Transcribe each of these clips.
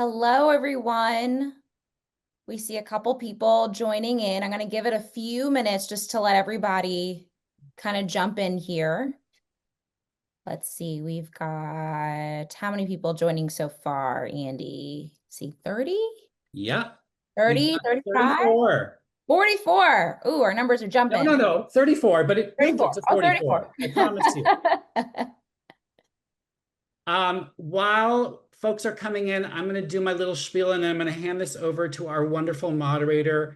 Hello, everyone. We see a couple people joining in. I'm going to give it a few minutes just to let everybody kind of jump in here. Let's see, we've got how many people joining so far, Andy? See, 30? Yeah. We've 30, got 35, 34. 44. Ooh, our numbers are jumping. No, 34, but we'll get 34. to Oh, 44. 34. I promise you. While folks are coming in, I'm going to do my little spiel and then I'm going to hand this over to our wonderful moderator,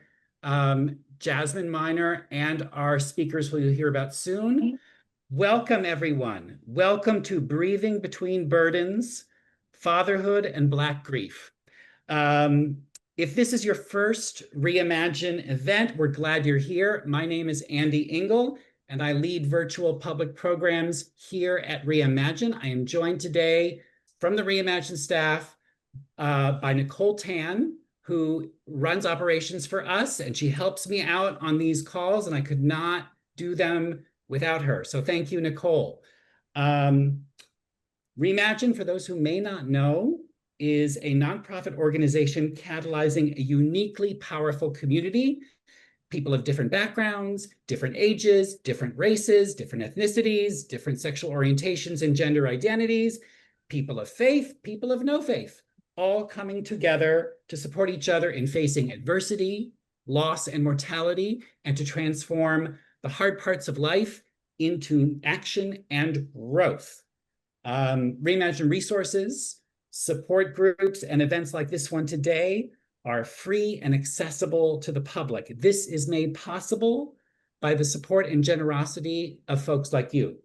Jasmine Miner, and our speakers who you'll hear about soon. Welcome, everyone. Welcome to Breathing Between Burdens, Fatherhood and Black Grief. If this is your first Reimagine event, we're glad you're here. My name is Andy Engel, and I lead virtual public programs here at Reimagine. I am joined today from the Reimagine staff by Nicole Tan, who runs operations for us, and she helps me out on these calls, and I could not do them without her. So thank you, Nicole. Reimagine, for those who may not know, is a nonprofit organization catalyzing a uniquely powerful community, people of different backgrounds, different ages, different races, different ethnicities, different sexual orientations and gender identities, people of faith, people of no faith, all coming together to support each other in facing adversity, loss, and mortality, and to transform the hard parts of life into action and growth. Reimagine resources, support groups, and events like this one today are free and accessible to the public. This is made possible by the support and generosity of folks like you.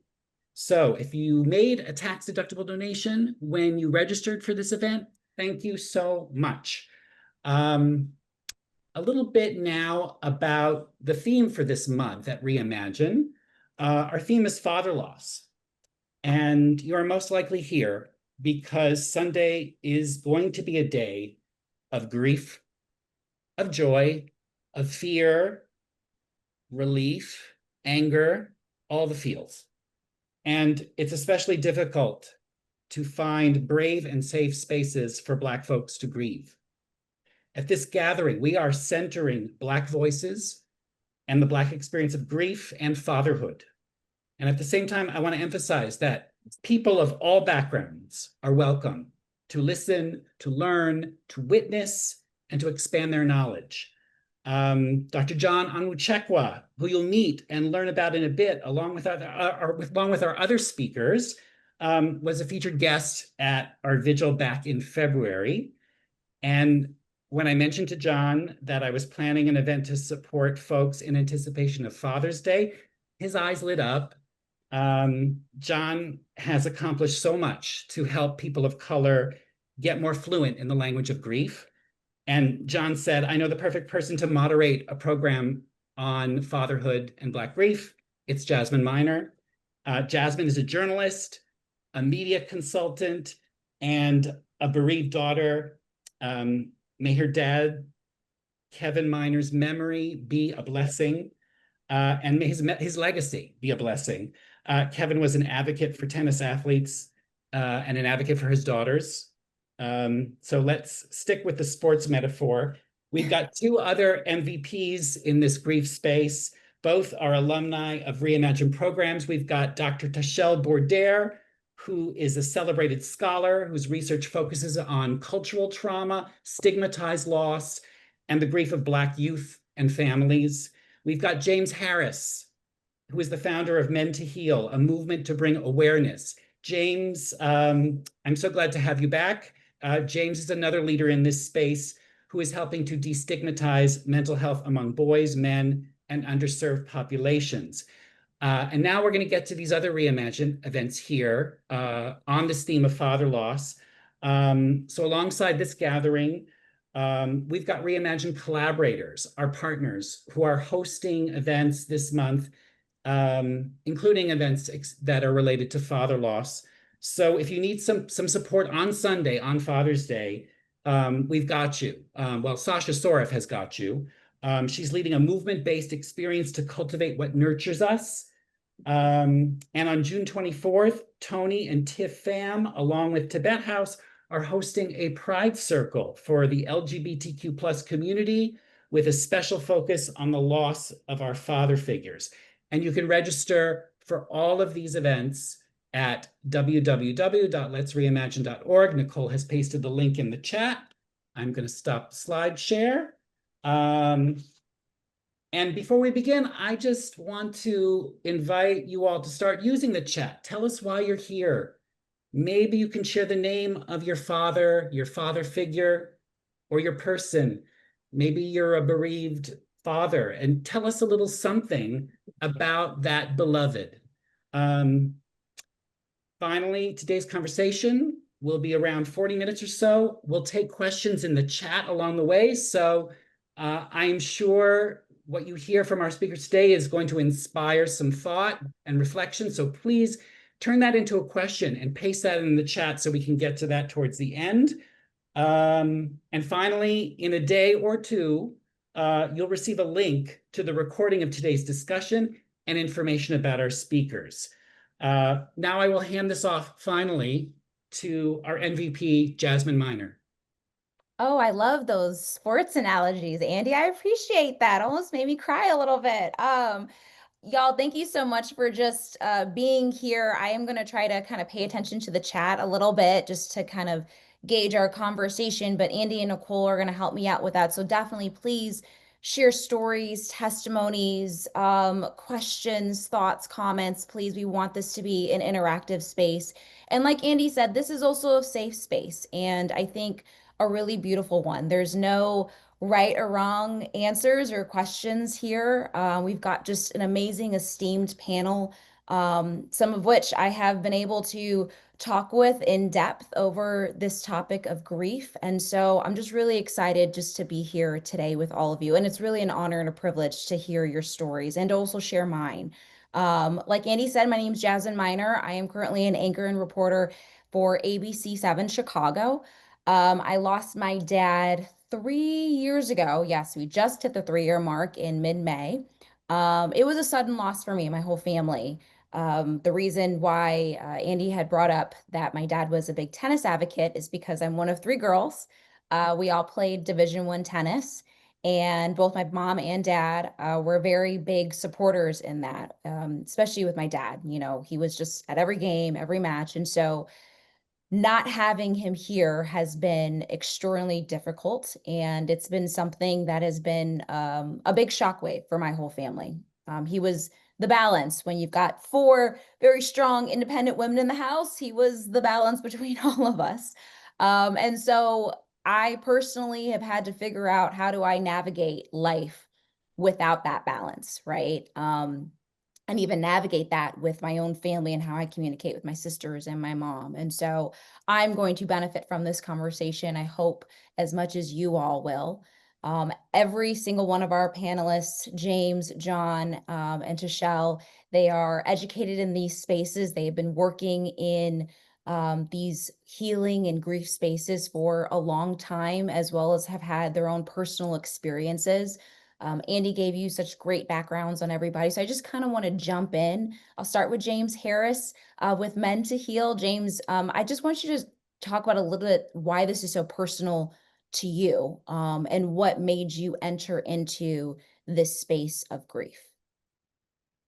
So if you made a tax-deductible donation when you registered for this event, thank you so much. A little bit now about the theme for this month at Reimagine. Our theme is father loss. And you're most likely here because Sunday is going to be a day of grief, of joy, of fear, relief, anger, all the feels. And it's especially difficult to find brave and safe spaces for Black folks to grieve. At this gathering, we are centering Black voices and the Black experience of grief and fatherhood. And at the same time, I want to emphasize that people of all backgrounds are welcome to listen, to learn, to witness, and to expand their knowledge. Dr. John Onwuchekwa, who you'll meet and learn about in a bit, along with our other speakers, was a featured guest at our vigil back in February. And when I mentioned to John that I was planning an event to support folks in anticipation of Father's Day, his eyes lit up. John has accomplished so much to help people of color get more fluent in the language of grief. And John said, I know the perfect person to moderate a program on fatherhood and Black grief. It's Jasmine Miner. Jasmine is a journalist, a media consultant, and a bereaved daughter. May her dad, Kevin Miner's memory be a blessing, and may his legacy be a blessing. Kevin was an advocate for tennis athletes and an advocate for his daughters. So let's stick with the sports metaphor. We've got two other MVPs in this grief space. Both are alumni of Reimagine programs. We've got Dr. Tashel Bourdaire, who is a celebrated scholar whose research focuses on cultural trauma, stigmatized loss, and the grief of Black youth and families. We've got James Harris, who is the founder of Men to Heal, a movement to bring awareness. James, I'm so glad to have you back. James is another leader in this space who is helping to destigmatize mental health among boys, men, and underserved populations. And now we're going to get to these other Reimagine events here on this theme of father loss. So alongside this gathering, we've got Reimagine collaborators, our partners, who are hosting events this month, including events that are related to father loss. So if you need some support on Sunday, on Father's Day, we've got you. Well, Sasha Soroff has got you. She's leading a movement-based experience to cultivate what nurtures us. And on June 24th, Tony and Tiff Pham, along with Tibet House, are hosting a Pride Circle for the LGBTQ plus community with a special focus on the loss of our father figures. And you can register for all of these events at www.letsreimagine.org. Nicole has pasted the link in the chat. I'm going to stop slide share. And before we begin, I just want to invite you all to start using the chat. Tell us why you're here. Maybe you can share the name of your father figure, or your person. Maybe you're a bereaved father, and tell us a little something about that beloved. Um, Finally, today's conversation will be around 40 minutes or so. We'll take questions in the chat along the way. So I'm sure what you hear from our speakers today is going to inspire some thought and reflection. So please turn that into a question and paste that in the chat so we can get to that towards the end. And finally, in a day or two, you'll receive a link to the recording of today's discussion and information about our speakers. Now I will hand this off finally to our MVP, Jasmine Miner. Oh, I love those sports analogies, Andy. I appreciate that. Almost made me cry a little bit. Y'all, thank you so much for just being here. I am going to try to kind of pay attention to the chat a little bit just to kind of gauge our conversation. But Andy and Nicole are going to help me out with that. So definitely, please share stories, testimonies, questions, thoughts, comments. Please, we want this to be an interactive space. And like Andy said, this is also a safe space. And I think a really beautiful one. There's no right or wrong answers or questions here. We've got just an amazing, esteemed panel, some of which I have been able to talk with in depth over this topic of grief. And so I'm just really excited just to be here today with all of you. And it's really an honor and a privilege to hear your stories and also share mine. Like Andy said, my name is Jasmine Miner. I am currently an anchor and reporter for ABC7 Chicago. I lost my dad 3 years ago. Yes, we just hit the 3 year mark in mid-May. It was a sudden loss for me and my whole family. The reason why Andy had brought up that my dad was a big tennis advocate is because I'm one of three girls. We all played Division I tennis, and both my mom and dad were very big supporters in that, especially with my dad. You know, he was just at every game, every match. And so not having him here has been extraordinarily difficult, and it's been something that has been a big shockwave for my whole family. He was the balance when you've got four very strong, independent women in the house. He was the balance between all of us. And so I personally have had to figure out, how do I navigate life without that balance, right? And even navigate that with my own family and how I communicate with my sisters and my mom. And so I'm going to benefit from this conversation, I hope, as much as you all will. Every single one of our panelists, James, John, and Tashelle, they are educated in these spaces. They have been working in these healing and grief spaces for a long time, as well as have had their own personal experiences. Andy gave you such great backgrounds on everybody. So I just kind of want to jump in. I'll start with James Harris with Men to Heal. James, I just want you to talk about a little bit why this is so personal to you, and what made you enter into this space of grief.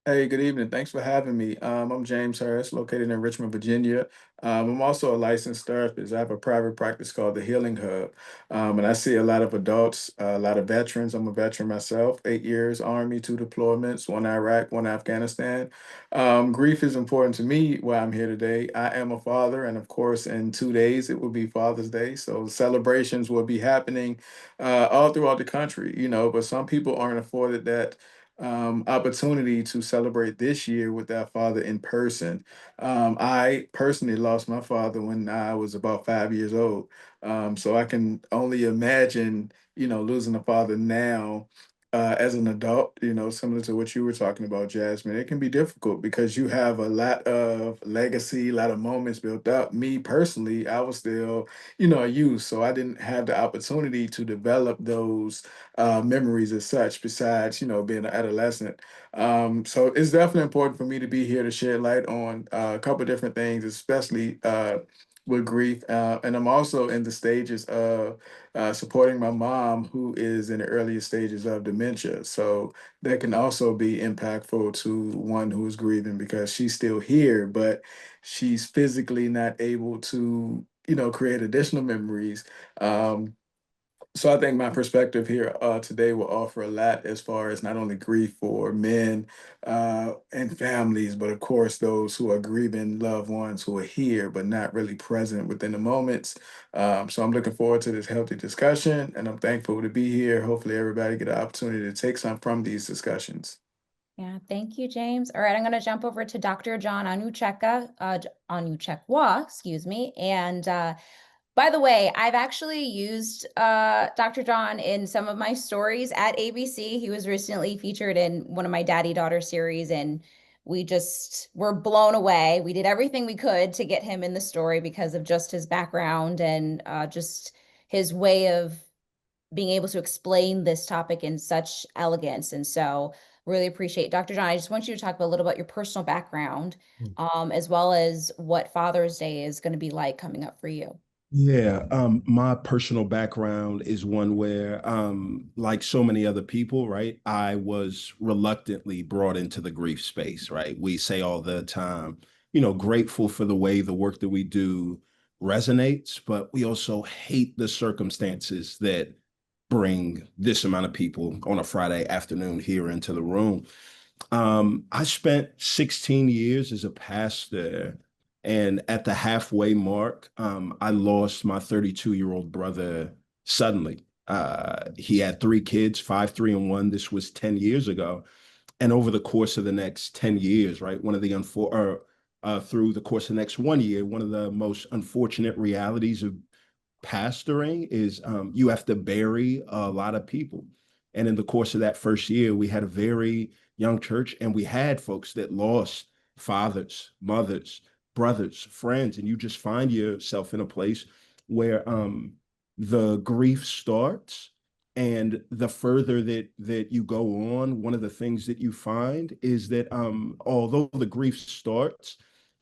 Hey, good evening. Thanks for having me. I'm James Harris, located in Richmond, Virginia. I'm also a licensed therapist. I have a private practice called the Healing Hub, and I see a lot of adults, a lot of veterans. I'm a veteran myself, 8 years Army, two deployments, one Iraq, one Afghanistan. Grief is important to me. Why I'm here today. I am a father, and of course, in 2 days it will be Father's Day, so celebrations will be happening all throughout the country. But some people aren't afforded that opportunity to celebrate this year with their father in person. I personally lost my father when I was about 5 years old. So I can only imagine, losing a father now as an adult, similar to what you were talking about, Jasmine. It can be difficult because you have a lot of legacy, a lot of moments built up. Me personally, I was still, a youth, so I didn't have the opportunity to develop those memories as such, besides, being an adolescent. So it's definitely important for me to be here to shed light on a couple different things, especially with grief, and I'm also in the stages of supporting my mom, who is in the earliest stages of dementia. So that can also be impactful to one who is grieving because she's still here, but she's physically not able to, create additional memories. Um, so I think my perspective here today will offer a lot as far as not only grief for men and families, but of course those who are grieving loved ones who are here but not really present within the moments. So I'm looking forward to this healthy discussion, and I'm thankful to be here. Hopefully, everybody get an opportunity to take some from these discussions. Yeah, thank you, James. All right, I'm going to jump over to Dr. John Anuchekwa, excuse me. And by the way, I've actually used Dr. John in some of my stories at ABC. He was recently featured in one of my daddy daughter series, and we just were blown away. We did everything we could to get him in the story because of just his background and just his way of being able to explain this topic in such elegance. And so really appreciate Dr. John. I just want you to talk a little about your personal background, as well as what Father's Day is going to be like coming up for you. Yeah, my personal background is one where, like so many other people, right, I was reluctantly brought into the grief space, right? We say all the time, grateful for the way the work that we do resonates, but we also hate the circumstances that bring this amount of people on a Friday afternoon here into the room. I spent 16 years as a pastor, and at the halfway mark, I lost my 32-year-old brother suddenly. He had three kids, five, three, and one. This was 10 years ago. And over the course of the next 10 years, right, through the course of the next 1 year, one of the most unfortunate realities of pastoring is you have to bury a lot of people. And in the course of that first year, we had a very young church, and we had folks that lost fathers, mothers, brothers, friends, and you just find yourself in a place where the grief starts. And the further that you go on, one of the things that you find is that although the grief starts,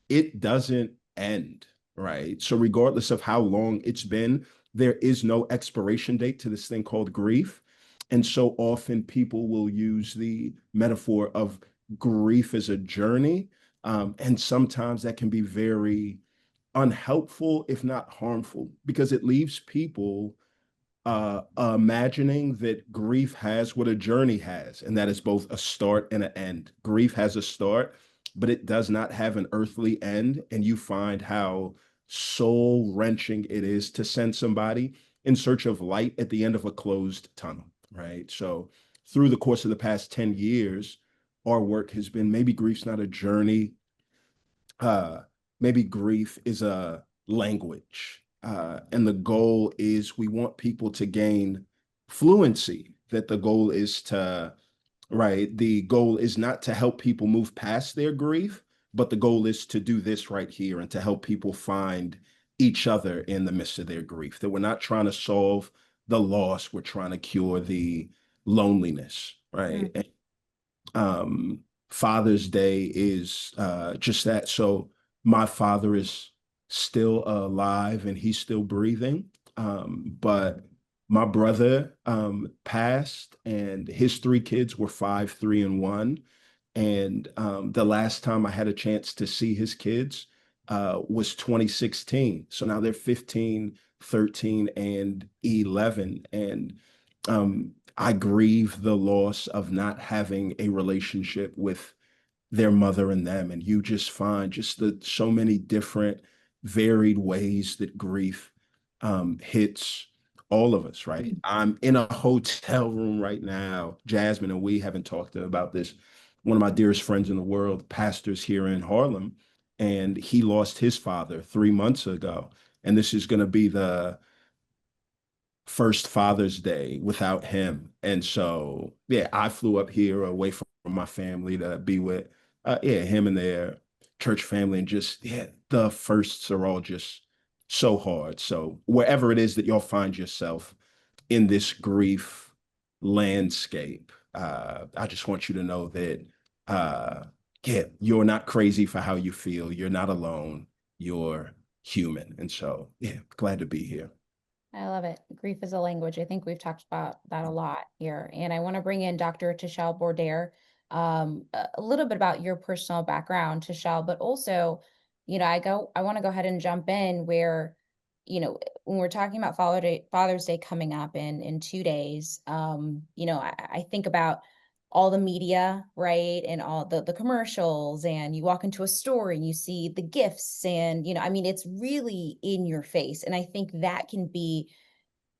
it doesn't end, right? So regardless of how long it's been, there is no expiration date to this thing called grief. And so often people will use the metaphor of grief as a journey. And sometimes that can be very unhelpful, if not harmful, because it leaves people imagining that grief has what a journey has, and that is both a start and an end. Grief has a start, but it does not have an earthly end. And you find how soul wrenching it is to send somebody in search of light at the end of a closed tunnel, right? So, through the course of the past 10 years, our work has been maybe grief's not a journey, uh, maybe grief is a language. And the goal is we want people to gain fluency, that the goal is to, right? The goal is not to help people move past their grief, but the goal is to do this right here and to help people find each other in the midst of their grief. That we're not trying to solve the loss, we're trying to cure the loneliness, right? Mm. um, Father's Day is just that. So my father is still alive and he's still breathing. But my brother passed, and his three kids were 5, 3, and 1. And the last time I had a chance to see his kids was 2016. So now they're 15, 13, and 11. And I grieve the loss of not having a relationship with their mother and them. And you just find just the so many different varied ways that grief hits all of us, right? I'm in a hotel room right now, Jasmine, and we haven't talked about this. One of my dearest friends in the world, pastors here in Harlem, and he lost his father 3 months ago. And this is going to be the first Father's Day without him. And so, yeah, I flew up here away from my family to be with, yeah, him and their church family. And just, yeah, the firsts are all just so hard. So, wherever it is that y'all find yourself in this grief landscape, I just want you to know that, yeah, you're not crazy for how you feel. You're not alone. You're human. And so, yeah, glad to be here. I love it. Grief is a language. I think we've talked about that a lot here. And I want to bring in Dr. Tashelle Bourdaire, a little bit about your personal background, Tashelle, but also, I want to go ahead and jump in where, when we're talking about Father's Day coming up in 2 days, I think about all the media, right? And all the commercials, and you walk into a store and you see the gifts, and I mean, it's really in your face. And I think that can be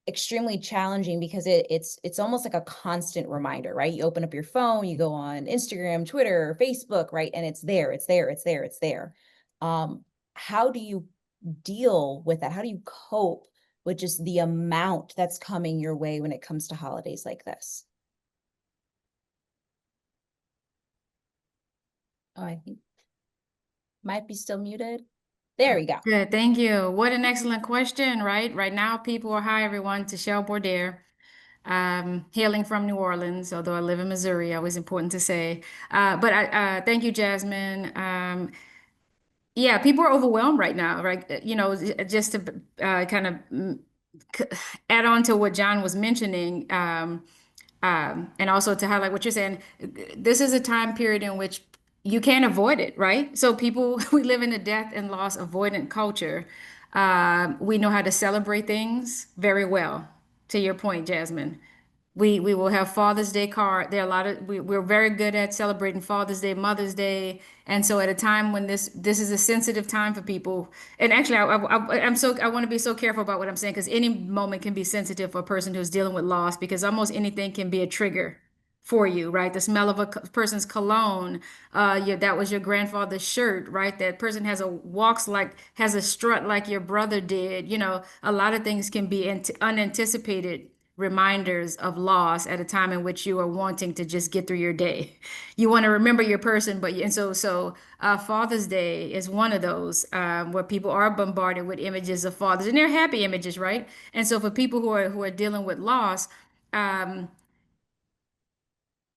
extremely challenging because it's almost like a constant reminder, right? You open up your phone, you go on Instagram, Twitter, Facebook, right? And it's there, it's there, it's there, it's there. How do you deal with that? How do you cope with just the amount that's coming your way when it comes to holidays like this? Oh, I think might be still muted. There we go. Good, thank you. What an excellent question, right? Right now, people are, hi everyone, Tashelle Bourdaire, hailing from New Orleans, although I live in Missouri, always important to say. But thank you, Jasmine. Yeah, people are overwhelmed right now, right? Just to kind of add on to what John was mentioning, and also to highlight what you're saying, this is a time period in which you can't avoid it, right? So people, we live in a death and loss avoidant culture. We know how to celebrate things very well, to your point, Jasmine. We will have Father's Day card. There are a lot of we're very good at celebrating Father's Day, Mother's Day, and so at a time when this is a sensitive time for people, and actually I want to be so careful about what I'm saying because any moment can be sensitive for a person who's dealing with loss because almost anything can be a trigger for you, right? The smell of a person's cologne, that was your grandfather's shirt, right? That person has a strut like your brother did. A lot of things can be unanticipated reminders of loss at a time in which you are wanting to just get through your day. You want to remember your person, but Father's Day is one of those where people are bombarded with images of fathers, and they're happy images, right? And so for people who are dealing with loss, um,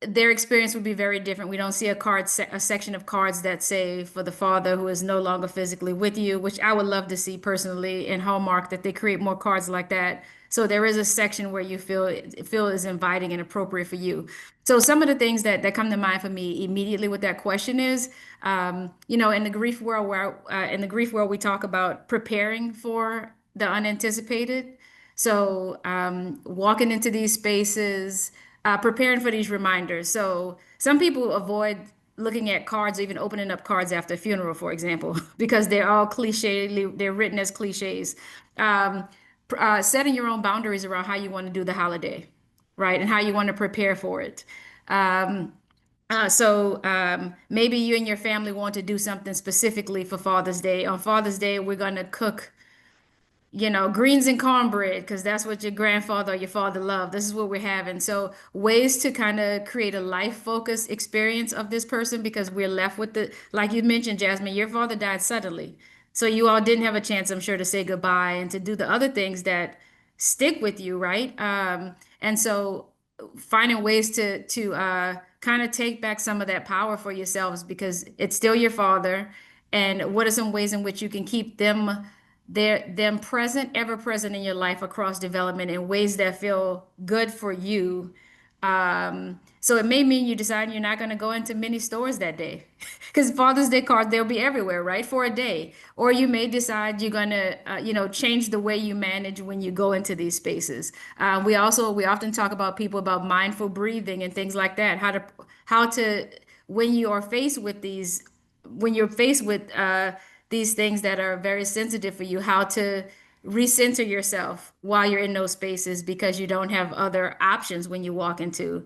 their experience would be very different. We don't see a section of cards that say for the father who is no longer physically with you, which I would love to see personally in Hallmark that they create more cards like that. So there is a section where you feel is inviting and appropriate for you. So some of the things that come to mind for me immediately with that question is, in the grief world we talk about preparing for the unanticipated. So walking into these spaces, preparing for these reminders. So some people avoid looking at cards, or even opening up cards after a funeral, for example, because they're all they're written as cliches. Setting your own boundaries around how you want to do the holiday, right? And how you want to prepare for it. Maybe you and your family want to do something specifically for Father's Day. On Father's Day, we're going to cook greens and cornbread because that's what your grandfather or your father loved. This is what we're having. So ways to kind of create a life focused experience of this person because we're left with like you mentioned, Jasmine, your father died suddenly. So you all didn't have a chance, I'm sure, to say goodbye and to do the other things that stick with you, right? And so finding ways to kind of take back some of that power for yourselves because it's still your father. And what are some ways in which you can keep them present, ever present in your life across development in ways that feel good for you. So it may mean you decide you're not going to go into many stores that day because Father's Day cards, they'll be everywhere, right? For a day. Or you may decide you're going to, change the way you manage when you go into these spaces. We often talk about people about mindful breathing and things like that, how to, when you are faced with when you're faced with, these things that are very sensitive for you, how to recenter yourself while you're in those spaces because you don't have other options when you walk into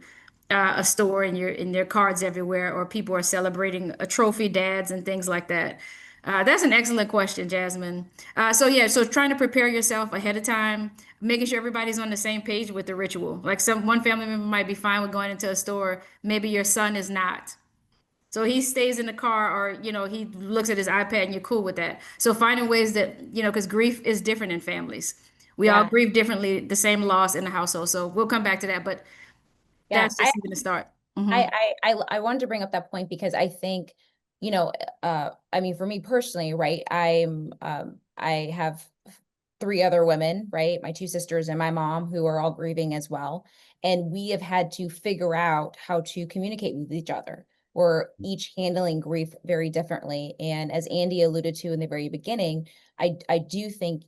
a store and you're in their cards everywhere, or people are celebrating a trophy dads and things like that. That's an excellent question, Jasmine. So trying to prepare yourself ahead of time, making sure everybody's on the same page with the ritual. Like one family member might be fine with going into a store, maybe your son is not. So he stays in the car or, he looks at his iPad and you're cool with that. So finding ways that, because grief is different in families. We all Yeah. grieve differently, the same loss in the household. So we'll come back to that, but Yeah. that's just even a start. I wanted to bring up that point because I think you know, I mean, for me personally, right, I have three other women, right? My two sisters and my mom who are all grieving as well. And we have had to figure out how to communicate with each other. We're each handling grief very differently. And as Andy alluded to in the very beginning, I do think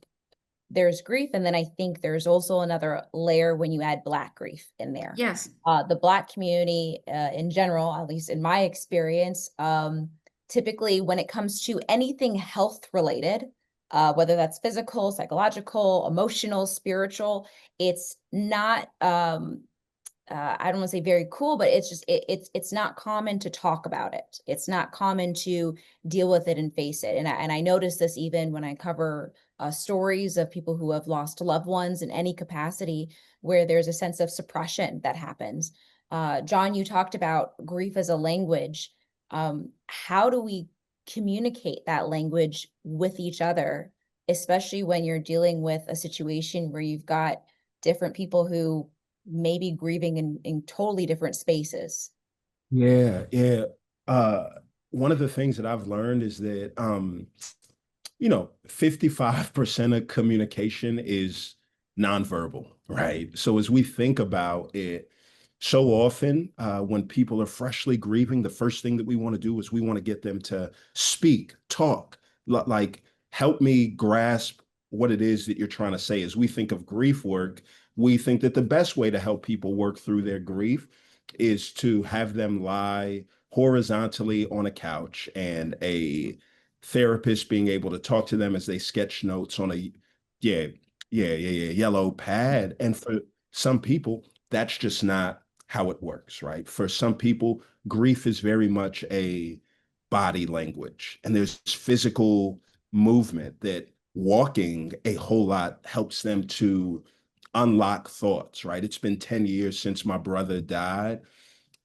there's grief. And then I think there's also another layer when you add Black grief in there. Yes. The Black community in general, at least in my experience, typically when it comes to anything health related, whether that's physical, psychological, emotional, spiritual, it's not I don't want to say very cool, but it's just it's not common to talk about it. It's not common to deal with it and face it. And I notice this even when I cover stories of people who have lost loved ones in any capacity, where there's a sense of suppression that happens. John, you talked about grief as a language. How do we communicate that language with each other, especially when you're dealing with a situation where you've got different people who maybe grieving in totally different spaces? Yeah, yeah. Uh, One of the things that I've learned is that 55% of communication is nonverbal, right? So as we think about it, so often when people are freshly grieving, the first thing that we want to do is we want to get them to speak, talk, like help me grasp what it is that you're trying to say. As we think of grief work, we think that the best way to help people work through their grief is to have them lie horizontally on a couch and a therapist being able to talk to them as they sketch notes on a yeah yellow pad. And for some people that's just not how it works, right? For some people grief is very much a body language, and there's physical movement that walking a whole lot helps them to unlock thoughts, right? It's been 10 years since my brother died,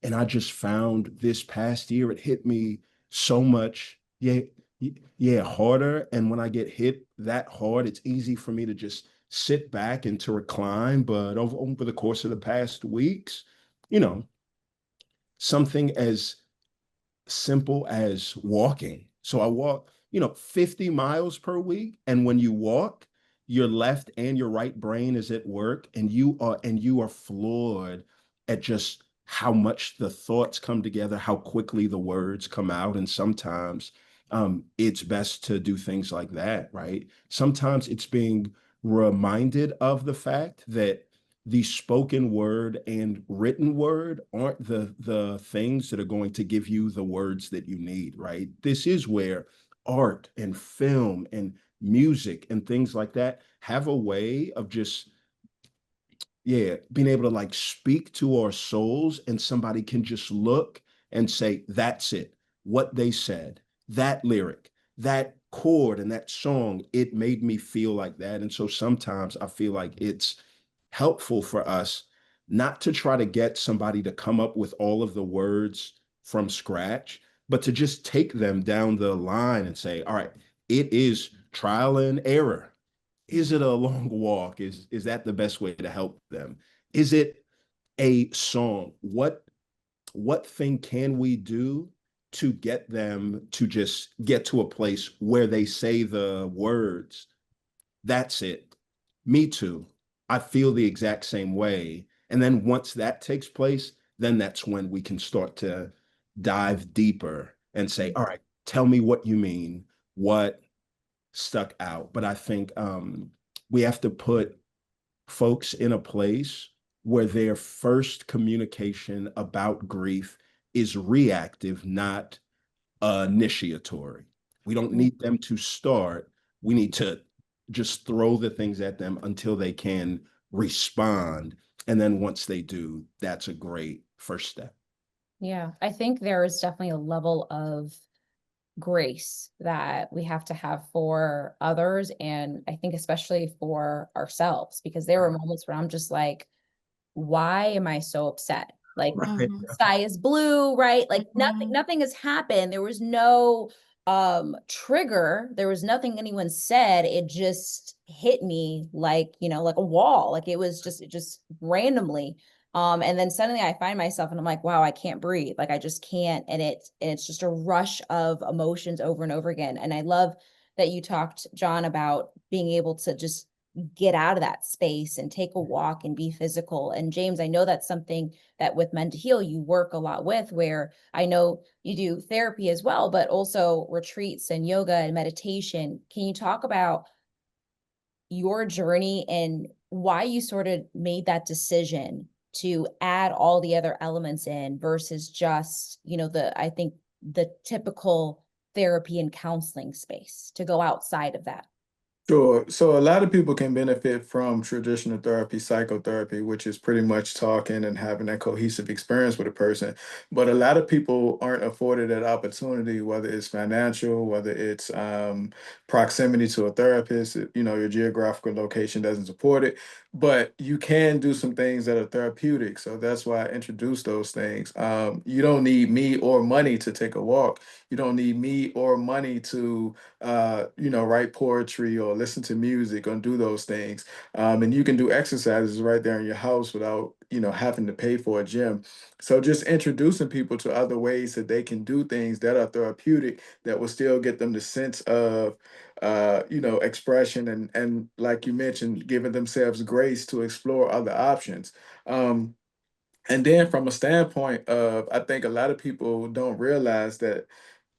and I just found this past year it hit me so much, yeah, harder. And when I get hit that hard, it's easy for me to just sit back and to recline. But over the course of the past weeks, you know, something as simple as walking. So I walk, 50 miles per week. And when you walk, your left and your right brain is at work, and you are floored at just how much the thoughts come together, how quickly the words come out. And sometimes it's best to do things like that, right? Sometimes it's being reminded of the fact that the spoken word and written word aren't the things that are going to give you the words that you need, right? This is where art and film and music and things like that have a way of just being able to like speak to our souls, and somebody can just look and say, that's it. What they said, that lyric, that chord and that song, it made me feel like that. And so sometimes I feel like it's helpful for us not to try to get somebody to come up with all of the words from scratch, but to just take them down the line and say, all right, it is trial and error. Is it a long walk? Is that the best way to help them? Is it a song? What thing can we do to get them to just get to a place where they say the words, that's it. Me too. I feel the exact same way. And then once that takes place, then that's when we can start to dive deeper and say, all right, tell me what you mean, what stuck out. But I think we have to put folks in a place where their first communication about grief is reactive, not initiatory. We don't need them to start. We need to just throw the things at them until they can respond. And then once they do, that's a great first step. Yeah, I think there is definitely a level of grace that we have to have for others. And I think especially for ourselves, because there were moments where I'm just like, why am I so upset? Like Right. the sky is blue, right? Like nothing has happened. There was no trigger. There was nothing anyone said. It just hit me like, like a wall. Like it just randomly. And then suddenly I find myself and I'm like, wow, I can't breathe. Like I just can't. And it's just a rush of emotions over and over again. And I love that you talked, John, about being able to just get out of that space and take a walk and be physical. And James, I know that's something that with Men to Heal, you work a lot with, where I know you do therapy as well, but also retreats and yoga and meditation. Can you talk about your journey and why you sort of made that decision to add all the other elements in versus just, I think the typical therapy and counseling space, to go outside of that? Sure. So a lot of people can benefit from traditional therapy, psychotherapy, which is pretty much talking and having that cohesive experience with a person. But a lot of people aren't afforded that opportunity, whether it's financial, whether it's proximity to a therapist, your geographical location doesn't support it. But you can do some things that are therapeutic. So that's why I introduced those things. You don't need me or money to take a walk. You don't need me or money to write poetry or listen to music or do those things. And you can do exercises right there in your house without, having to pay for a gym. So just introducing people to other ways that they can do things that are therapeutic that will still get them the sense of, expression and like you mentioned, giving themselves grace to explore other options. Um, and then from a standpoint of, I think a lot of people don't realize that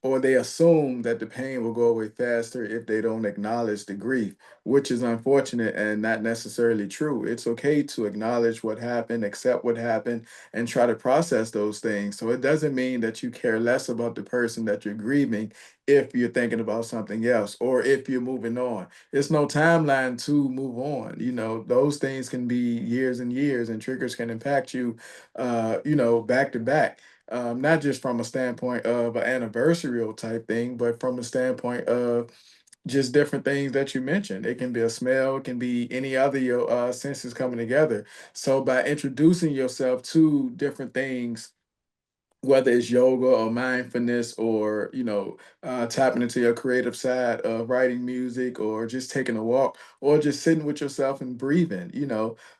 or they assume that the pain will go away faster if they don't acknowledge the grief, which is unfortunate and not necessarily true. It's okay to acknowledge what happened, accept what happened, and try to process those things. So it doesn't mean that you care less about the person that you're grieving if you're thinking about something else or if you're moving on. It's no timeline to move on. Those things can be years and years, and triggers can impact you, back to back, not just from a standpoint of an anniversarial type thing, but from a standpoint of just different things that you mentioned. It can be a smell, it can be any other your senses coming together. So by introducing yourself to different things, whether it's yoga or mindfulness or tapping into your creative side of writing music or just taking a walk or just sitting with yourself and breathing,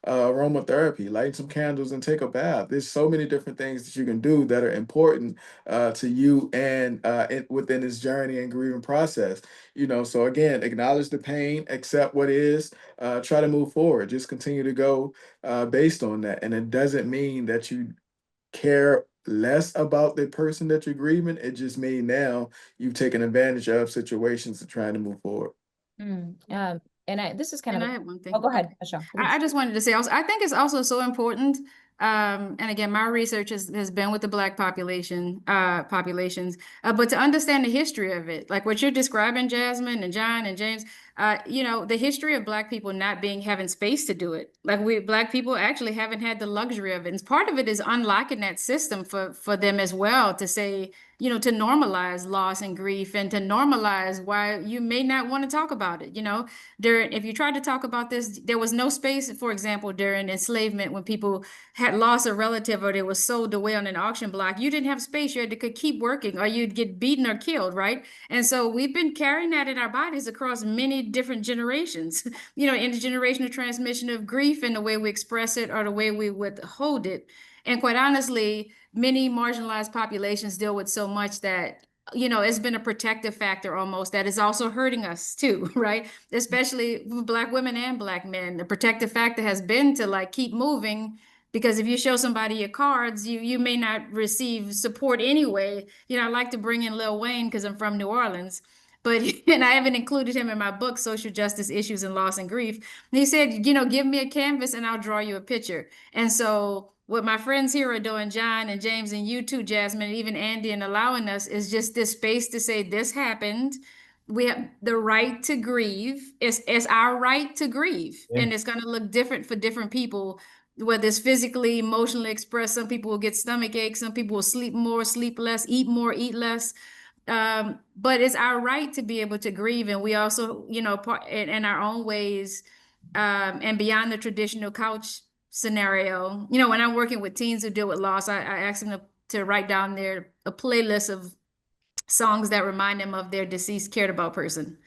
aromatherapy, light some candles and take a bath. There's so many different things that you can do that are important to you and within this journey and grieving process. So again, acknowledge the pain, accept what is, try to move forward, just continue to go based on that. And it doesn't mean that you care less about the person that you're grieving. It just means now you've taken advantage of situations to trying to move forward. This is kind And of I have one thing. oh, go ahead, Okay. Michelle. I just wanted to say also, I think it's also so important. And again, my research has been with the Black populations, but to understand the history of it, like what you're describing, Jasmine and John and James, the history of Black people not having space to do it. Like Black people actually haven't had the luxury of it. And part of it is unlocking that system for them as well to say, to normalize loss and grief and to normalize why you may not want to talk about it. If you tried to talk about this, there was no space, for example, during enslavement when people had lost a relative or they were sold away on an auction block. You didn't have space. You had to could keep working or you'd get beaten or killed, right? And so we've been carrying that in our bodies across many different generations, intergenerational transmission of grief and the way we express it or the way we would hold it. And quite honestly, many marginalized populations deal with so much that it's been a protective factor almost that is also hurting us too, right? Especially Black women and Black men. The protective factor has been to like keep moving because if you show somebody your cards, you may not receive support anyway. I like to bring in Lil Wayne because I'm from New Orleans. But and I haven't included him in my book, Social Justice Issues and Loss and Grief. And he said, give me a canvas and I'll draw you a picture. And so what my friends here are doing, John and James and you too, Jasmine, and even Andy, and allowing us is just this space to say this happened. We have the right to grieve. It's our right to grieve. Yeah. And it's going to look different for different people, whether it's physically, emotionally expressed. Some people will get stomach aches. Some people will sleep more, sleep less, eat more, eat less. But it's our right to be able to grieve. And we also, part in our own ways, and beyond the traditional couch scenario. When I'm working with teens who deal with loss, I ask them to write down a playlist of songs that remind them of their deceased cared about person,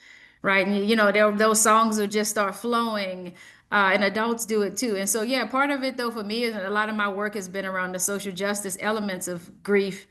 right? And those songs will just start flowing. And adults do it too. And so, yeah, part of it though for me is a lot of my work has been around the social justice elements of grief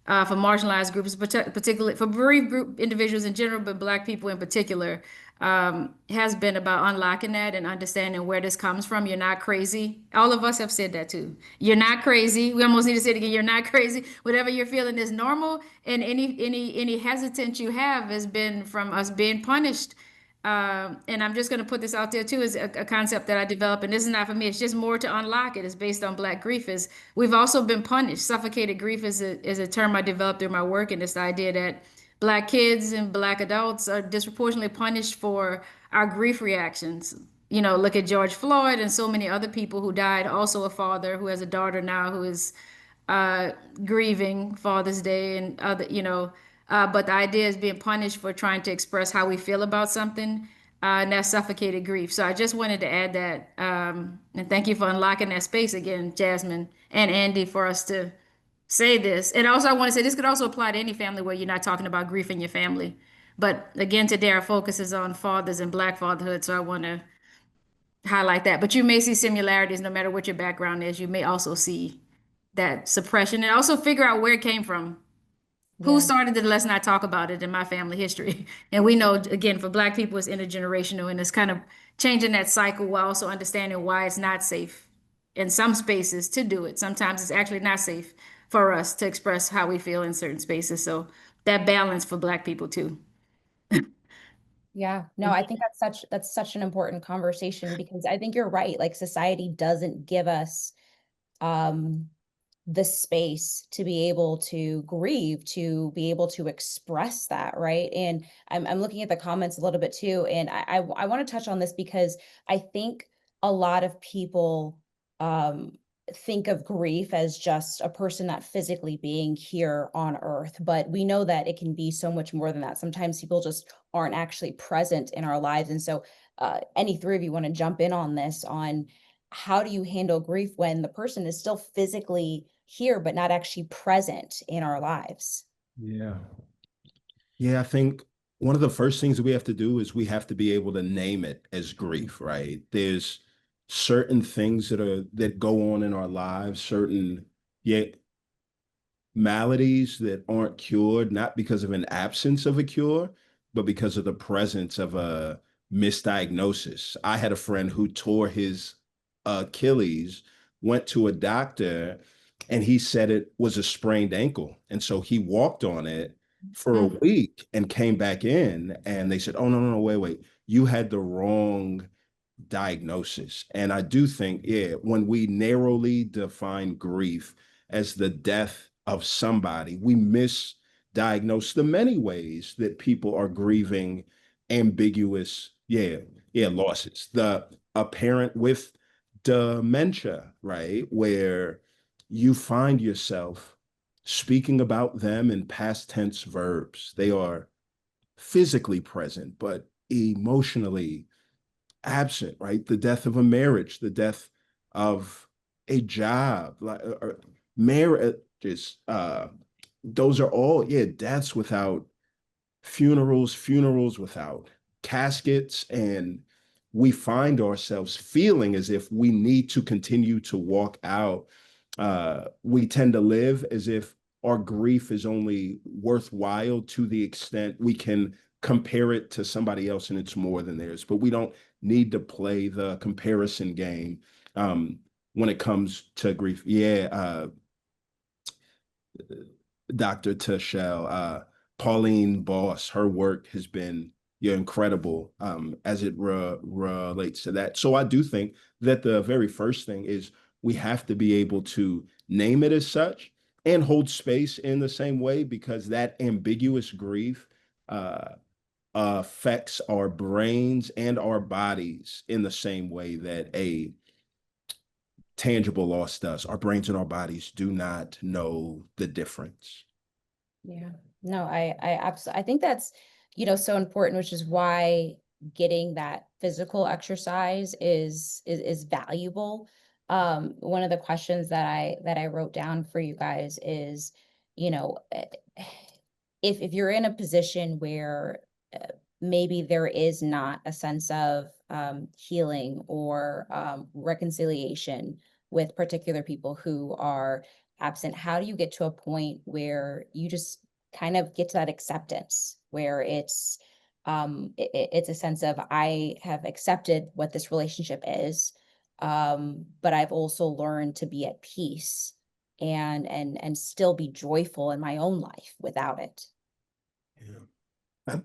for marginalized groups, particularly for bereaved group individuals in general, but Black people in particular, has been about unlocking that and understanding where this comes from. You're not crazy. All of us have said that too. You're not crazy. We almost need to say it again. You're not crazy. Whatever you're feeling is normal, and any hesitance you have has been from us being punished. And I'm just going to put this out there too, is a concept that I developed, and this is not for me. It's just more to unlock it. It's based on Black grief. Is we've also been punished. Suffocated grief is a term I developed through my work, and this idea that Black kids and Black adults are disproportionately punished for our grief reactions. You know, look at George Floyd and so many other people who died. Also, a father who has a daughter now who is uh, grieving Father's Day and other, but the idea is being punished for trying to express how we feel about something, and that's suffocated grief. So I just wanted to add that, and thank you for unlocking that space again, Jasmine and Andy, for us to say this. And also, I want to say this could also apply to any family where you're not talking about grief in your family. But again, today our focus is on fathers and Black fatherhood, so I want to highlight that. But you may see similarities no matter what your background is. You may also see that suppression and also figure out where it came from. Who Yeah. started it? Let's not talk about it in my family history. And we know, again, for Black people, it's intergenerational and it's kind of changing that cycle while also understanding why it's not safe in some spaces to do it. Sometimes it's actually not safe for us to express how we feel in certain spaces. So that balance for Black people too. Yeah, no, I think that's such an important conversation because I think you're right. Like society doesn't give us um the space to be able to grieve, to be able to express that, right? And I'm looking at the comments a little bit too, and I want to touch on this because I think a lot of people um, think of grief as just a person not physically being here on earth, but we know that it can be so much more than that. Sometimes people just aren't actually present in our lives, and so any three of you want to jump in on this on how do you handle grief when the person is still physically here but not actually present in our lives? Yeah. Yeah, I think one of the first things that we have to do is we have to be able to name it as grief, right? There's certain things that go on in our lives, certain yeah, maladies that aren't cured, not because of an absence of a cure, but because of the presence of a misdiagnosis. I had a friend who tore his Achilles, went to a doctor, and he said it was a sprained ankle. And so he walked on it for a Mm. week and came back in, and they said, oh, no, no, no, wait. You had the wrong diagnosis. And I do think, yeah, when we narrowly define grief as the death of somebody, we misdiagnose the many ways that people are grieving ambiguous, losses. A parent with dementia, right, where you find yourself speaking about them in past tense verbs. They are physically present, but emotionally absent, right? The death of a marriage, the death of a job, like marriages. Those are all, deaths without funerals without caskets, and we find ourselves feeling as if we need to continue to walk out. We tend to live as if our grief is only worthwhile to the extent we can compare it to somebody else and it's more than theirs, but we don't need to play the comparison game when it comes to grief. Dr. Tushel, Pauline Boss, her work has been incredible as it relates to that. So I do think that the very first thing is we have to be able to name it as such and hold space in the same way, because that ambiguous grief affects our brains and our bodies in the same way that a tangible loss does. Our brains and our bodies do not know the difference. Yeah, no, I absolutely, I think that's, so important, which is why getting that physical exercise is valuable. One of the questions that I wrote down for you guys is, you know, if you're in a position where maybe there is not a sense of healing or reconciliation with particular people who are absent. How do you get to a point where you just kind of get to that acceptance where it's a sense of I have accepted what this relationship is, but I've also learned to be at peace and still be joyful in my own life without it. I-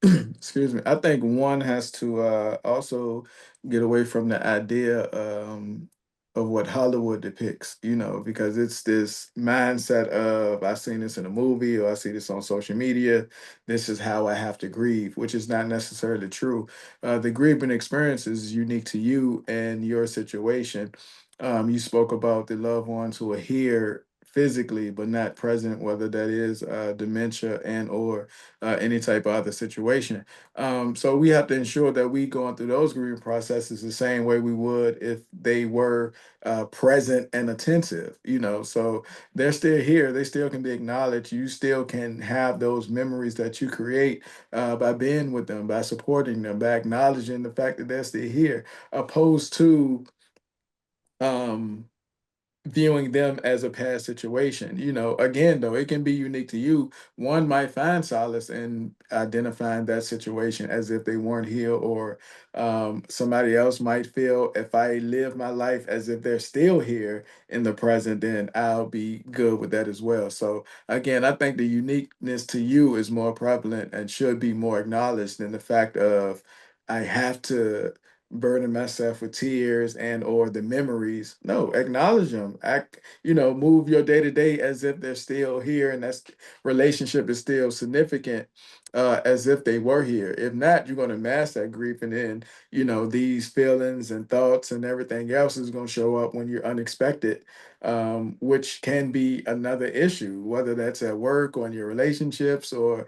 excuse me. I think one has to also get away from the idea of what Hollywood depicts, because it's this mindset of I seen this in a movie or I see this on social media. This is how I have to grieve, which is not necessarily true. The grieving experience is unique to you and your situation. You spoke about the loved ones who are here physically but not present, whether that is dementia and or any type of other situation. So we have to ensure that we going through those grieving processes the same way we would if they were present and attentive. So they're still here. They still can be acknowledged. You still can have those memories that you create by being with them, by supporting them, by acknowledging the fact that they're still here, opposed to um viewing them as a past situation. Again, though, it can be unique to you. One might find solace in identifying that situation as if they weren't here, or somebody else might feel if I live my life as if they're still here in the present, then I'll be good with that as well. So, again, I think the uniqueness to you is more prevalent and should be more acknowledged than the fact of I have to burden myself with tears and or the memories. No, acknowledge them. Act, move your day to day as if they're still here and that relationship is still significant, as if they were here. If not, you're going to mask that grief, and then these feelings and thoughts and everything else is going to show up when you're unexpected, which can be another issue, whether that's at work or in your relationships or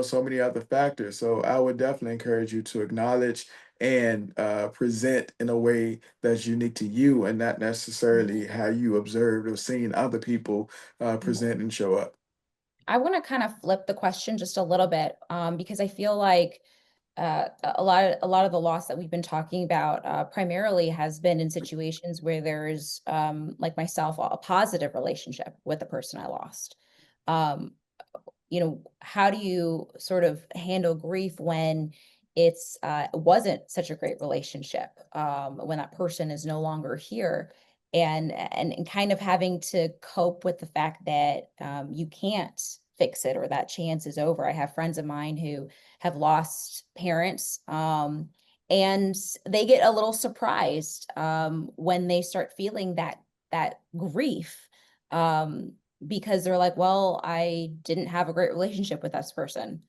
so many other factors. So I would definitely encourage you to acknowledge and present in a way that's unique to you and not necessarily how you observed or seen other people present and show up. I want to kind of flip the question just a little bit, because I feel like a lot of the loss that we've been talking about primarily has been in situations where there's like myself a positive relationship with the person I lost. Um, how do you sort of handle grief when it wasn't such a great relationship, when that person is no longer here, and kind of having to cope with the fact that you can't fix it or that chance is over. I have friends of mine who have lost parents, and they get a little surprised when they start feeling that grief. Because they're like, well, I didn't have a great relationship with this person.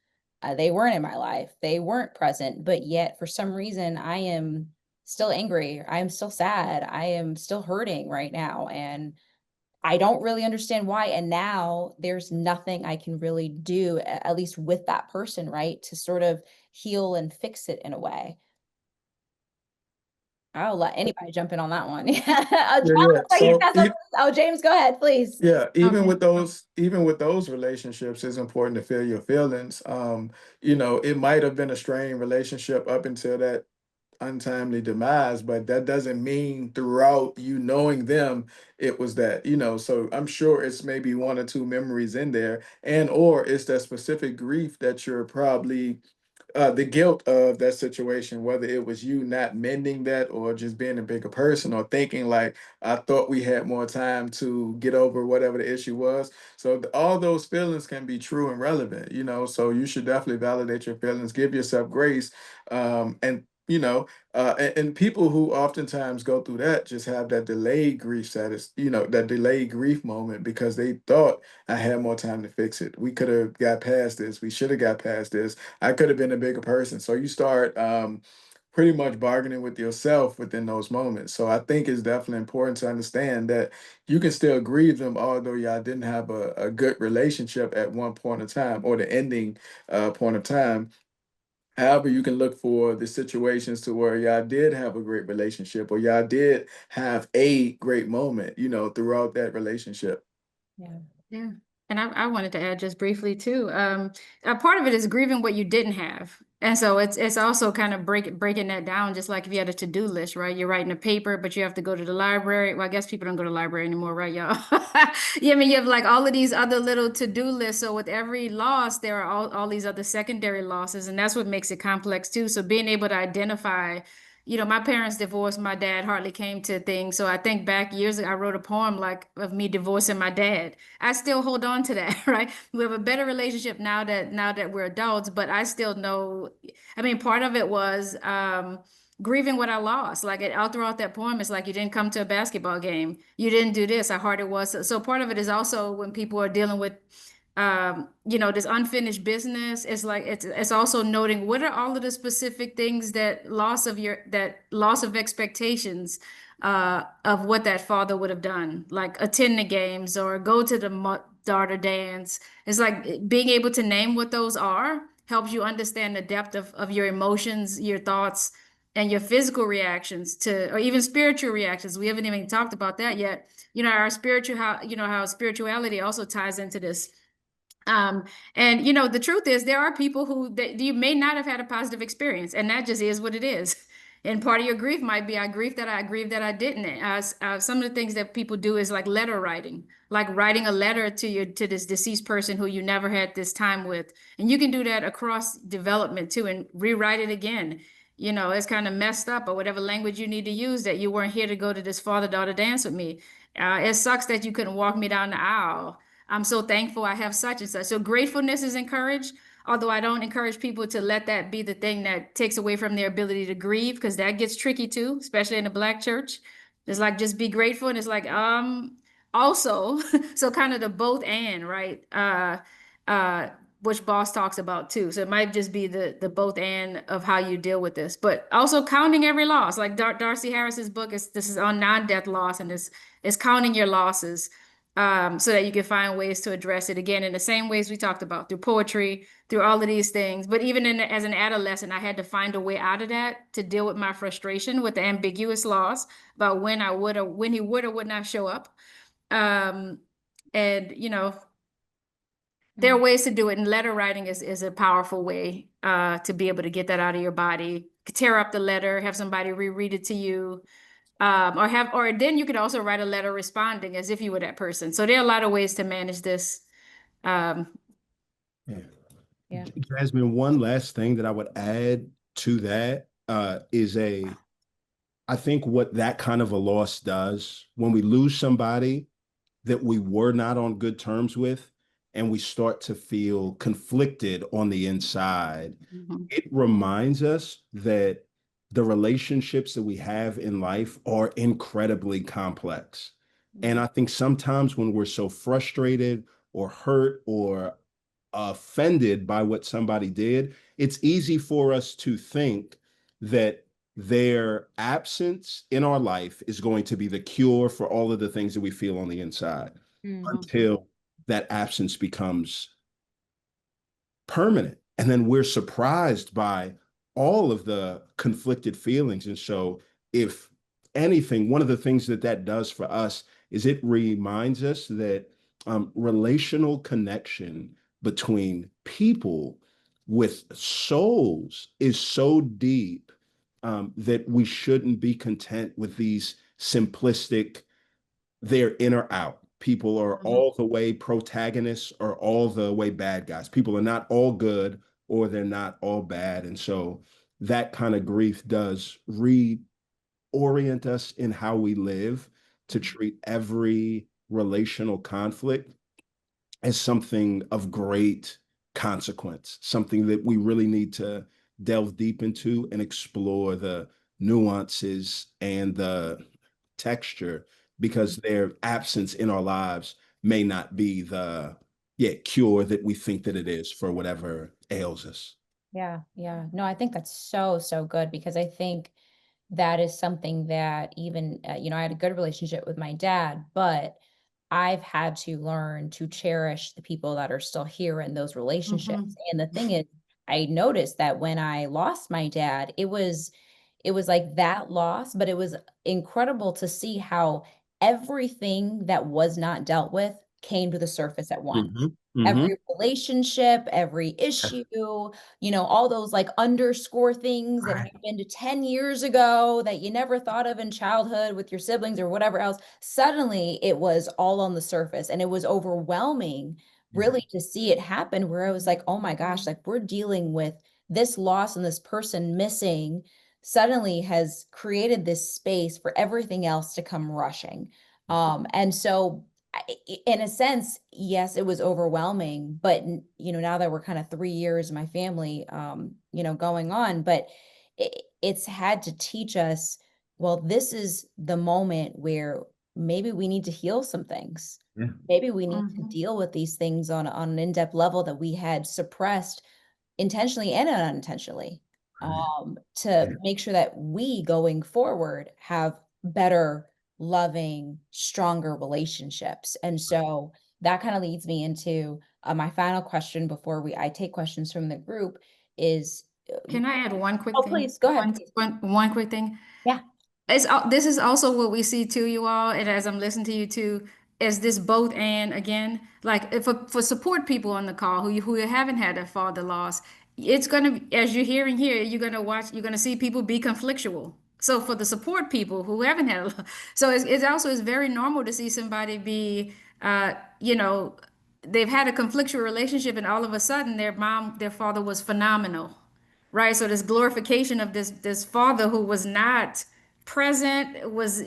They weren't in my life. They weren't present, but yet for some reason I am still angry. I am still sad. I am still hurting right now. And I don't really understand why. And now there's nothing I can really do, at least with that person, right? To sort of heal and fix it in a way. I'll let anybody jump in on that one. Yeah. Yeah, John yeah. looks like he So has something. Oh, James, go ahead, please. yeah, Okay. even with those relationships, it's important to feel your feelings. It might have been a strained relationship up until that untimely demise, but that doesn't mean throughout you knowing them it was that. So I'm sure it's maybe one or two memories in there, and or it's that specific grief that you're probably the guilt of that situation, whether it was you not mending that or just being a bigger person or thinking like, I thought we had more time to get over whatever the issue was. So all those feelings can be true and relevant, so you should definitely validate your feelings, give yourself grace, and and people who oftentimes go through that just have that delayed grief status, that delayed grief moment because they thought I had more time to fix it. We could have got past this. We should have got past this. I could have been a bigger person. So you start pretty much bargaining with yourself within those moments. So I think it's definitely important to understand that you can still grieve them, although y'all didn't have a good relationship at one point of time or the ending point of time. However, you can look for the situations to where y'all did have a great relationship or y'all did have a great moment, throughout that relationship. Yeah. Yeah. And I wanted to add just briefly too. A part of it is grieving what you didn't have. And so it's also kind of breaking that down, just like if you had a to-do list, right? You're writing a paper, but you have to go to the library. Well, I guess people don't go to the library anymore, right, y'all? Yeah, I mean, you have like all of these other little to-do lists. So with every loss, there are all these other secondary losses, and that's what makes it complex too. So being able to identify, my parents divorced. My dad hardly came to things. So I think back years ago, I wrote a poem like of me divorcing my dad. I still hold on to that, right? We have a better relationship now that we're adults, but I still know, I mean, part of it was grieving what I lost. Like all throughout that poem, it's like you didn't come to a basketball game. You didn't do this, how hard it was. So part of it is also when people are dealing with this unfinished business. It's like it's also noting what are all of the specific things that loss of expectations of what that father would have done, like attend the games or go to the daughter dance. It's like being able to name what those are helps you understand the depth of your emotions, your thoughts, and your physical reactions to, or even spiritual reactions. We haven't even talked about that yet. Our spiritual, how spirituality also ties into this. And the truth is there are people who that you may not have had a positive experience, and that just is what it is. And part of your grief might be I grieve that I didn't. Some of the things that people do is like letter writing, like writing a letter to this deceased person who you never had this time with. And you can do that across development too, and rewrite it again. It's kind of messed up, or whatever language you need to use, that you weren't here to go to this father-daughter dance with me. It sucks that you couldn't walk me down the aisle. I'm so thankful I have such and such. So gratefulness is encouraged, although I don't encourage people to let that be the thing that takes away from their ability to grieve, because that gets tricky too, especially in the Black church. It's like just be grateful, and it's like also so kind of the both and, right? Which Boss talks about too. So it might just be the both and of how you deal with this, but also counting every loss. Like Darcy Harris's book this is on non-death loss, and it's counting your losses, so that you can find ways to address it again in the same ways we talked about, through poetry, through all of these things. But even as an adolescent, I had to find a way out of that to deal with my frustration with the ambiguous loss about when he would or would not show up. And there are ways to do it, and letter writing is a powerful way to be able to get that out of your body. Tear up the letter, have somebody reread it to you. Or then you could also write a letter responding as if you were that person. So there are a lot of ways to manage this. Yeah. Yeah. Jasmine, one last thing that I would add to that I think what that kind of a loss does when we lose somebody that we were not on good terms with, and we start to feel conflicted on the inside, it reminds us that the relationships that we have in life are incredibly complex. And I think sometimes when we're so frustrated or hurt or offended by what somebody did, it's easy for us to think that their absence in our life is going to be the cure for all of the things that we feel on the inside, until that absence becomes permanent. And then we're surprised by all of the conflicted feelings. And so, if anything, one of the things that does for us is it reminds us that relational connection between people with souls is so deep that we shouldn't be content with these simplistic, they're in or out. People are all the way protagonists or all the way bad guys. People are not all good or they're not all bad. And so that kind of grief does reorient us in how we live, to treat every relational conflict as something of great consequence, something that we really need to delve deep into and explore the nuances and the texture, because their absence in our lives may not be the cure that we think that it is for whatever ails us. Yeah. No, I think that's so good, because I think that is something that even, I had a good relationship with my dad, but I've had to learn to cherish the people that are still here in those relationships. And the thing is, I noticed that when I lost my dad, it was like that loss, but it was incredible to see how everything that was not dealt with came to the surface at once. Mhm, mhm. Every relationship, every issue, all those like underscore things that Right. happened 10 years ago that you never thought of in childhood with your siblings or whatever else. Suddenly it was all on the surface, and it was overwhelming really to see it happen, where I was like, oh my gosh, like we're dealing with this loss, and this person missing suddenly has created this space for everything else to come rushing. And so in a sense, yes, it was overwhelming, but now that we're kind of 3 years, my family, going on, but it's had to teach us, well, this is the moment where maybe we need to heal some things. Yeah. Maybe we need to Mhm. deal with these things on an in-depth level that we had suppressed intentionally and unintentionally, to Yeah. make sure that we going forward have better, loving, stronger relationships. And so that kind of leads me into my final question before I take questions from the group is, Can I add one quick oh, thing? please go ahead, please. One quick thing. Yeah. This is also what we see too, you all, and as I'm listening to you too, is this both and again, like if for support people on the call who haven't had a father loss, it's gonna, as you're hearing here, you're gonna see people be conflictual. So for the support people who haven't had so it's also it's very normal to see somebody be, you know, they've had a conflictual relationship, and all of a sudden their father was phenomenal, right? So this glorification of this father who was not present was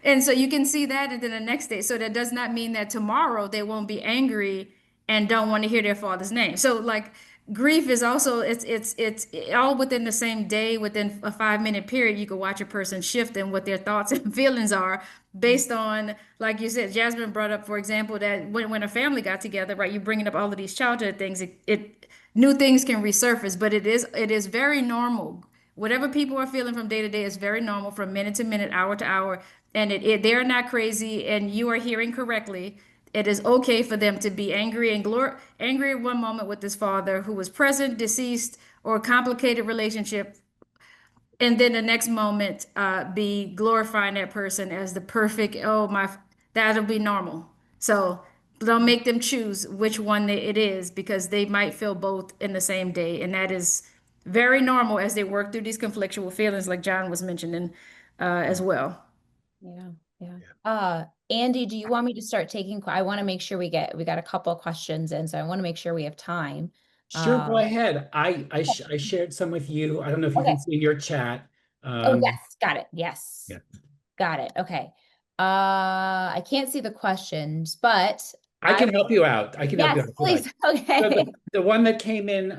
and so you can see that, and then the next day, so that does not mean that tomorrow they won't be angry and don't want to hear their father's name. So like grief is also it's all within the same day, within a 5 minute period you can watch a person shift in what their thoughts and feelings are based on, like you said, Jasmine brought up, for example, that when a family got together, right, you're bringing up all of these childhood things, it new things can resurface, but it is very normal. Whatever people are feeling from day to day is very normal, from minute to minute, hour to hour, and they're not crazy, and you are hearing correctly. It is okay for them to be angry and angry at one moment with this father who was present, deceased, or a complicated relationship, and then the next moment be glorifying that person as the perfect, oh my, that'll be normal. So don't make them choose which one it is, because they might feel both in the same day, and that is very normal as they work through these conflictual feelings like John was mentioning as well. Yeah. Yeah. Andy, do you want me to start taking, I want to make sure we got a couple of questions in, so I want to make sure we have time. Sure, go Um, ahead. I shared some with you. I don't know if you okay. can see in your chat. Oh, yes. Got it. Yes. Yeah. Got it. Okay. I can't see the questions, but I can help you out. I can help you yes, out if you like. please. So Okay. the one that came in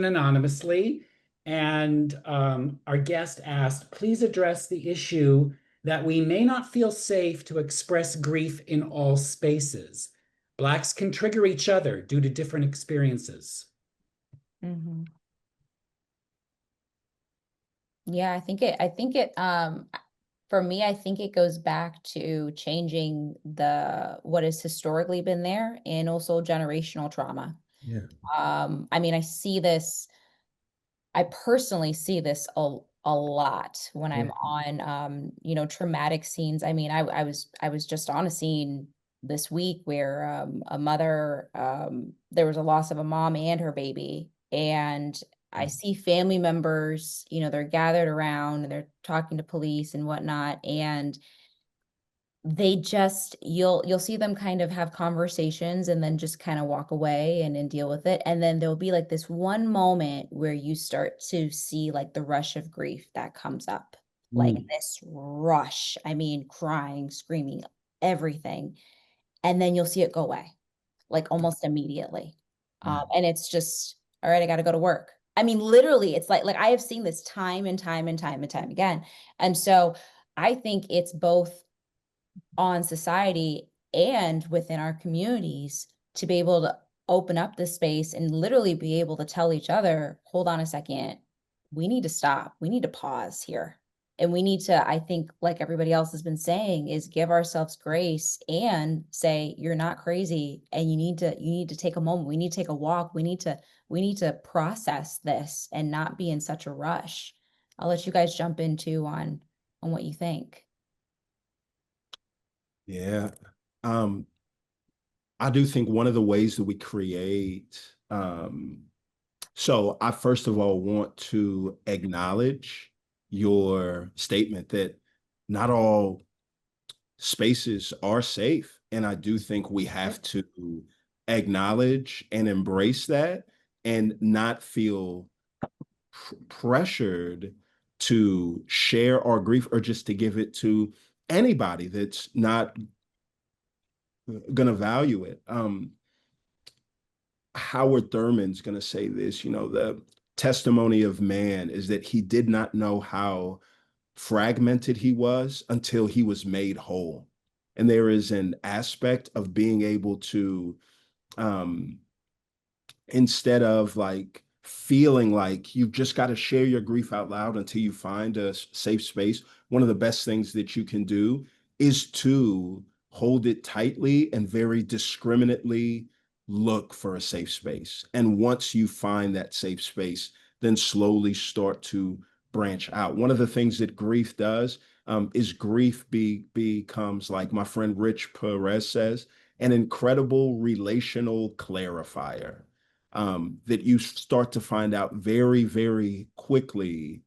anonymously, and our guest asked, please address the issue that we may not feel safe to express grief in all spaces. Blacks can trigger each other due to different experiences. Mhm. Yeah, I think it, for me, I think it goes back to changing what has historically been there, and also generational trauma. Yeah. I mean, I personally see this a lot when Yeah. I'm on, traumatic scenes. I mean, I was just on a scene this week where a mother, there was a loss of a mom and her baby, and I see family members, they're gathered around and they're talking to police and whatnot, and they just you'll see them kind of have conversations and then just kind of walk away and deal with it, and then there'll be like this one moment where you start to see like the rush of grief that comes up, like this rush, I mean, crying, screaming, everything, and then you'll see it go away like almost immediately. And it's just, all right, I got to go to work. I mean, literally, it's like I have seen this time and time and time and time again. And so I think it's both on society and within our communities to be able to open up the space and literally be able to tell each other, hold on a second, we need to stop, we need to pause here. And we need to, I think, like everybody else has been saying, is give ourselves grace and say, you're not crazy. And you need to take a moment. We need to take a walk. We need to process this and not be in such a rush. I'll let you guys jump into on what you think. Yeah. Um, I do think one of the ways that we create, so I first of all want to acknowledge your statement that not all spaces are safe. And I do think we have to acknowledge and embrace that and not feel pressured to share our grief or just to give it to anybody that's not going to value it. Howard Thurman's going to say this, you know, the testimony of man is that he did not know how fragmented he was until he was made whole. And there is an aspect of being able to, instead of like feeling like you've just got to share your grief out loud until you find a safe space, one of the best things that you can do is to hold it tightly and very discriminately look for a safe space. And once you find that safe space, then slowly start to branch out. One of the things that grief does is grief becomes, like my friend Rich Perez says, an incredible relational clarifier, that you start to find out very, very quickly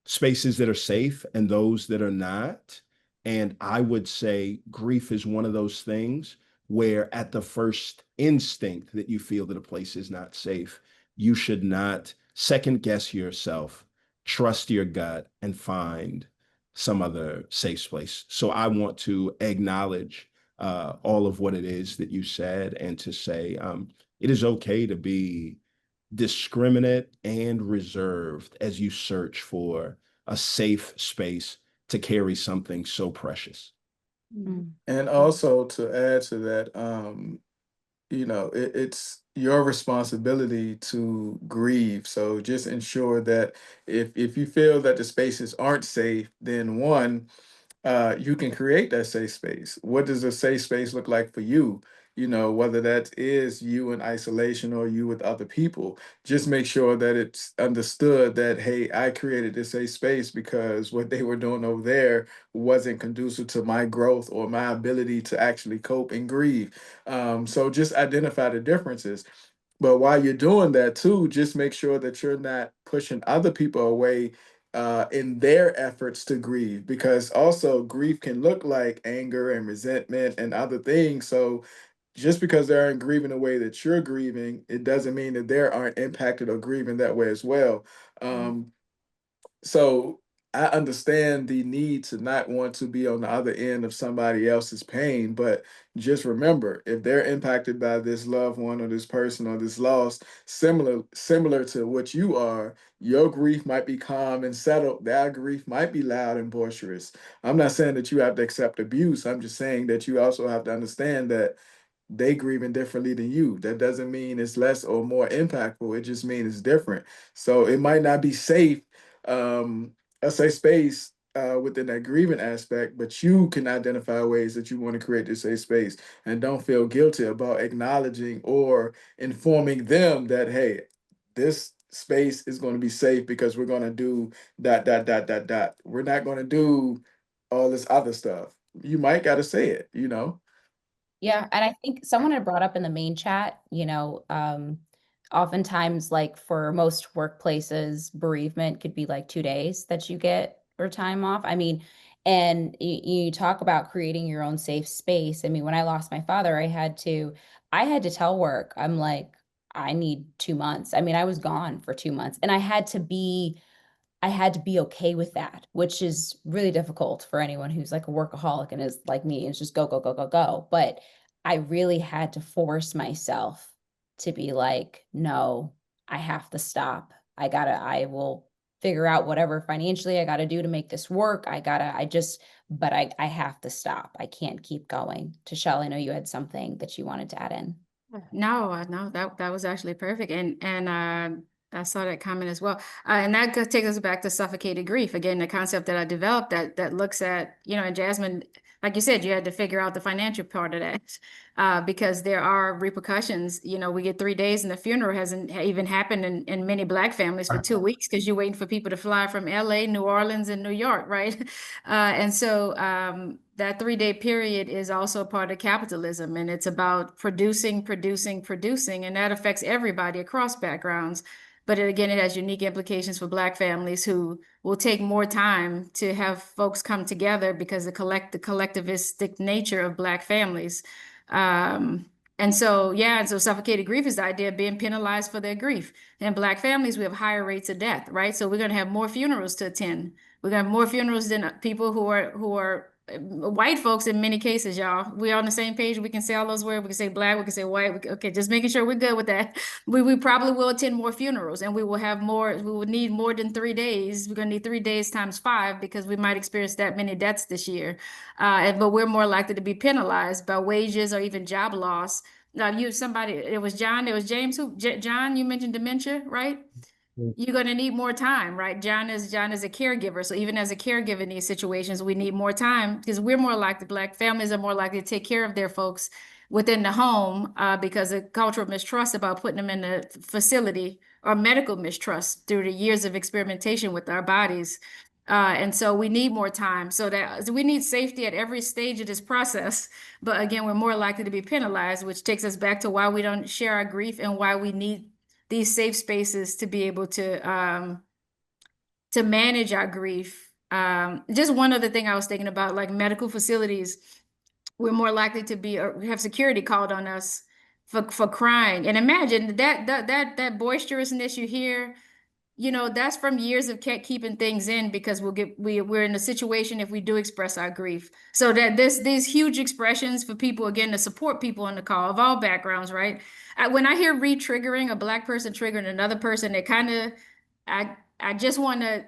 spaces that are safe and those that are not. And I would say grief is one of those things where at the first instinct that you feel that a place is not safe, you should not second guess yourself, trust your gut, and find some other safe place. So I want to acknowledge all of what it is that you said and to say it is okay to be discriminate and reserved as you search for a safe space to carry something so precious. And also to add to that, it's your responsibility to grieve. So just ensure that if you feel that the spaces aren't safe, then one, you can create that safe space. What does a safe space look like for you? Whether that is you in isolation or you with other people, just make sure that it's understood that, hey, I created this safe space because what they were doing over there wasn't conducive to my growth or my ability to actually cope and grieve. So just identify the differences. But while you're doing that too, just make sure that you're not pushing other people away in their efforts to grieve, because also grief can look like anger and resentment and other things. So just because they aren't grieving the way that you're grieving, it doesn't mean that they aren't impacted or grieving that way as well. So I understand the need to not want to be on the other end of somebody else's pain, but just remember, if they're impacted by this loved one or this person or this loss, similar to what you are, your grief might be calm and settled. Their grief might be loud and boisterous. I'm not saying that you have to accept abuse. I'm just saying that you also have to understand that they grieving differently than you. That doesn't mean it's less or more impactful. It just means it's different. So it might not be safe, a safe space within that grieving aspect, but you can identify ways that you want to create this safe space and don't feel guilty about acknowledging or informing them that, hey, this space is going to be safe because we're going to do dot, dot, dot, dot, dot. We're not going to do all this other stuff. You might got to say it. Yeah, and I think someone had brought up in the main chat, oftentimes like for most workplaces, bereavement could be like 2 days that you get or time off. I mean, and you talk about creating your own safe space. I mean, when I lost my father, I had to tell work, I'm like, I need 2 months. I mean, I was gone for 2 months and I had to be okay with that, which is really difficult for anyone who's like a workaholic and is like me and it's just go, go, go, go, go. But I really had to force myself to be like, no, I have to stop. I will figure out whatever financially I got to do to make this work. But I have to stop. I can't keep going. Tashelle, I know you had something that you wanted to add in. No, that was actually perfect. And I saw that comment as well. And that takes us back to suffocated grief. Again, the concept that I developed that looks at, and Jasmine like you said, you had to figure out the financial part of that, because there are repercussions. You know, we get 3 days and the funeral hasn't even happened in many Black families for 2 weeks because you're waiting for people to fly from LA, New Orleans, and New York, right? And so that 3 day period is also part of capitalism, and it's about producing, producing, producing, and that affects everybody across backgrounds. But again, it has unique implications for Black families who will take more time to have folks come together because the collectivistic nature of Black families. And so, yeah, and so suffocated grief is the idea of being penalized for their grief. In Black families, we have higher rates of death, right? So we're going to have more funerals to attend. We're going to have more funerals than people who are white folks in many cases, y'all. We're on the same page. We can say all those words. We can say Black. We can say white. Okay, just making sure we're good with that. We probably will attend more funerals, and we will have more. We will need more than 3 days. We're gonna need 3 days times 5 because we might experience that many deaths this year. But we're more likely to be penalized by wages or even job loss. Now, it was John, it was James John, you mentioned dementia, right? You're going to need more time, right? John is a caregiver. So even as a caregiver in these situations, we need more time because we're more likely, Black families are more likely to take care of their folks within the home, because of cultural mistrust about putting them in a facility, or medical mistrust through the years of experimentation with our bodies. And so we need more time, so we need safety at every stage of this process. But again, we're more likely to be penalized, which takes us back to why we don't share our grief and why we need these safe spaces to be able to manage our grief. Just one other thing I was thinking about, like medical facilities, we're more likely to be or have security called on us for crying. And imagine that boisterousness you hear, that's from years of keeping things in because we're in a situation if we do express our grief. So that these huge expressions for people, again, to support people on the call of all backgrounds, right? When I hear re-triggering, a Black person triggering another person, it kind of, I just want to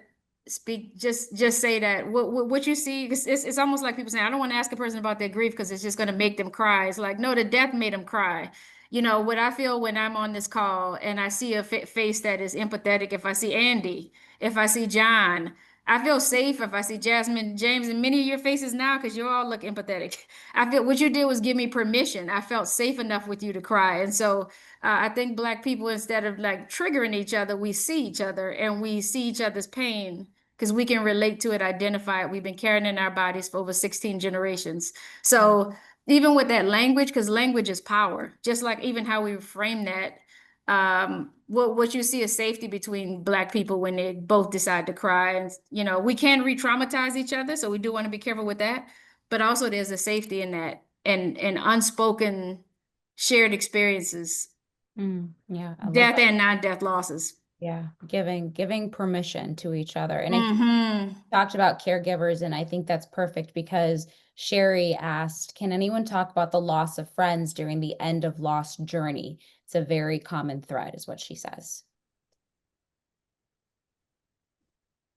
speak, just say that what you see, it's almost like people saying, I don't want to ask a person about their grief because it's just going to make them cry. It's like, no, the death made them cry. What I feel when I'm on this call and I see a face that is empathetic, if I see Andy, if I see John, I feel safe if I see Jasmine, James, and many of your faces now because you all look empathetic. I feel what you did was give me permission. I felt safe enough with you to cry. And so I think Black people, instead of like triggering each other, we see each other and we see each other's pain because we can relate to it, identify it. We've been carrying it in our bodies for over 16 generations. So even with that language, because language is power, just like even how we frame that, what you see is safety between Black people when they both decide to cry. And, we can re-traumatize each other. So we do want to be careful with that. But also there's a safety in that and unspoken shared experiences, Yeah, I love death that. and non-death losses. Yeah, giving permission to each other. And I Mm-hmm. talked about caregivers, and I think that's perfect because Sherry asked, can anyone talk about the loss of friends during the end of loss journey? It's a very common thread, is what she says.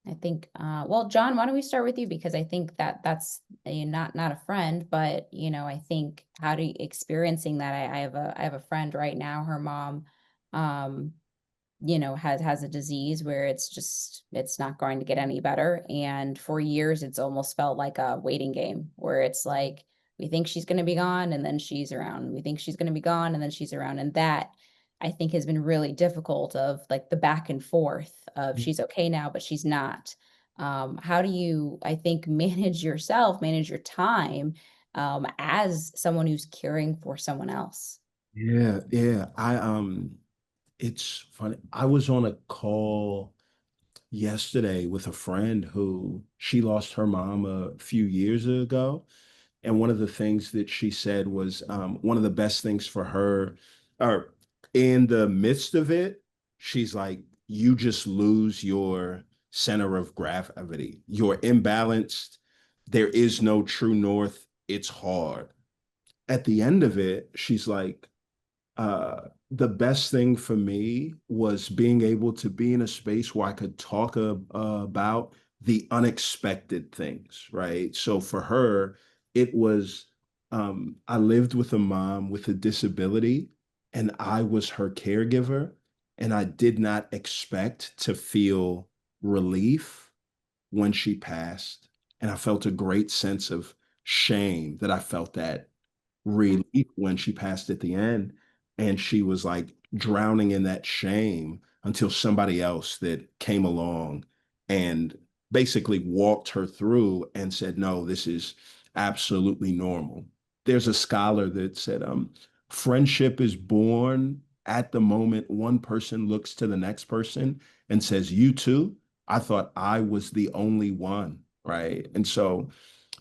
I think, well, John, why don't we start with you? Because I think that's not a friend, but I think experiencing that. I have a friend right now. Her mom, has a disease where it's not going to get any better. And for years, it's almost felt like a waiting game where it's like, we think she's going to be gone and then she's around. We think she's going to be gone and then she's around. And that I think has been really difficult, of like the back and forth of she's okay now, but she's not. How do you, I think, manage your time, as someone who's caring for someone else? Yeah. It's funny. I was on a call yesterday with a friend who she lost her mom a few years ago. And one of the things that she said was one of the best things for her, or in the midst of it, she's like, you just lose your center of gravity. You're imbalanced. There is no true north. It's hard. At the end of it, she's like, the best thing for me was being able to be in a space where I could talk about the unexpected things, right? So for her, it was, I lived with a mom with a disability and I was her caregiver, and I did not expect to feel relief when she passed. And I felt a great sense of shame that I felt that relief when she passed at the end. And she was like drowning in that shame until somebody else that came along and basically walked her through and said, no, this is absolutely normal. There's a scholar that said, friendship is born at the moment one person looks to the next person and says, you too? I thought I was the only one, right? And so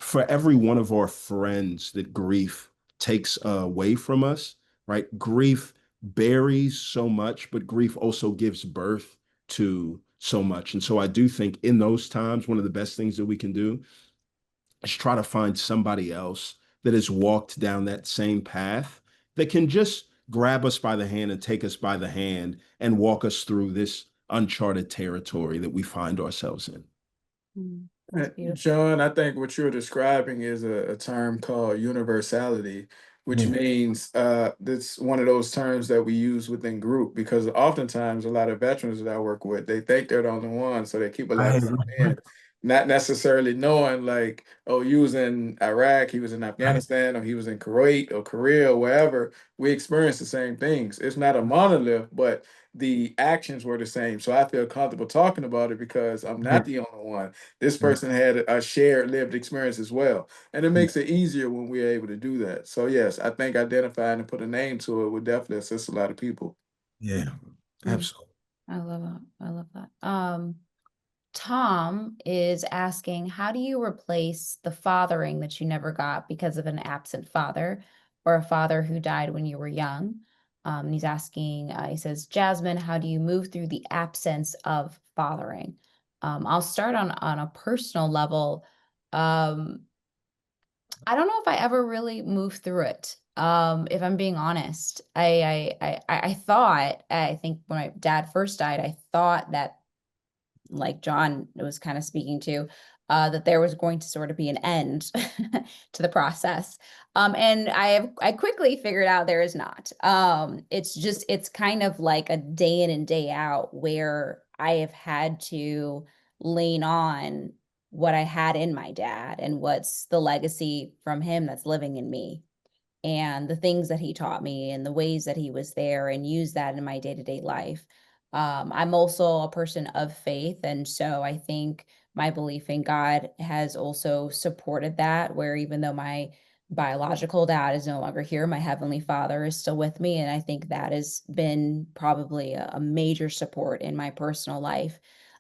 for every one of our friends that grief takes away from us, right? Grief buries so much, but grief also gives birth to so much. And so I do think in those times, one of the best things that we can do is try to find somebody else that has walked down that same path that can just grab us by the hand and take us by the hand and walk us through this uncharted territory that we find ourselves in. That's beautiful. John, I think what you're describing is a term called universality, which Yeah. means that's one of those terms that we use within group because oftentimes a lot of veterans that I work with, they think they're the only one, so they keep a lot of stuff in, not necessarily knowing like, oh, you was in Iraq, he was in Afghanistan, or he was in Kuwait or Korea or wherever. We experience the same things. It's not a monolith, but the actions were the same. So I feel comfortable talking about it because I'm not the only one. This person had a shared lived experience as well. And it makes it easier when we're able to do that. So yes, I think identifying and put a name to it would definitely assist a lot of people. Yeah, absolutely. I love that. I love that. Tom is asking, how do you replace the fathering that you never got because of an absent father or a father who died when you were young? And he's asking, he says, Jasmine, how do you move through the absence of fathering? I'll start on a personal level. I don't know if I ever really moved through it. If I'm being honest, I thought, I think when my dad first died, I thought that, like John was kind of speaking to, that there was going to sort of be an end to the process. And I quickly figured out there is not. It's kind of like a day in and day out where I have had to lean on what I had in my dad and what's the legacy from him that's living in me and the things that he taught me and the ways that he was there and use that in my day-to-day life. I'm also a person of faith. And so I think my belief in God has also supported that, where even though my biological dad is no longer here, my heavenly father is still with me. And I think that has been probably a major support in my personal life.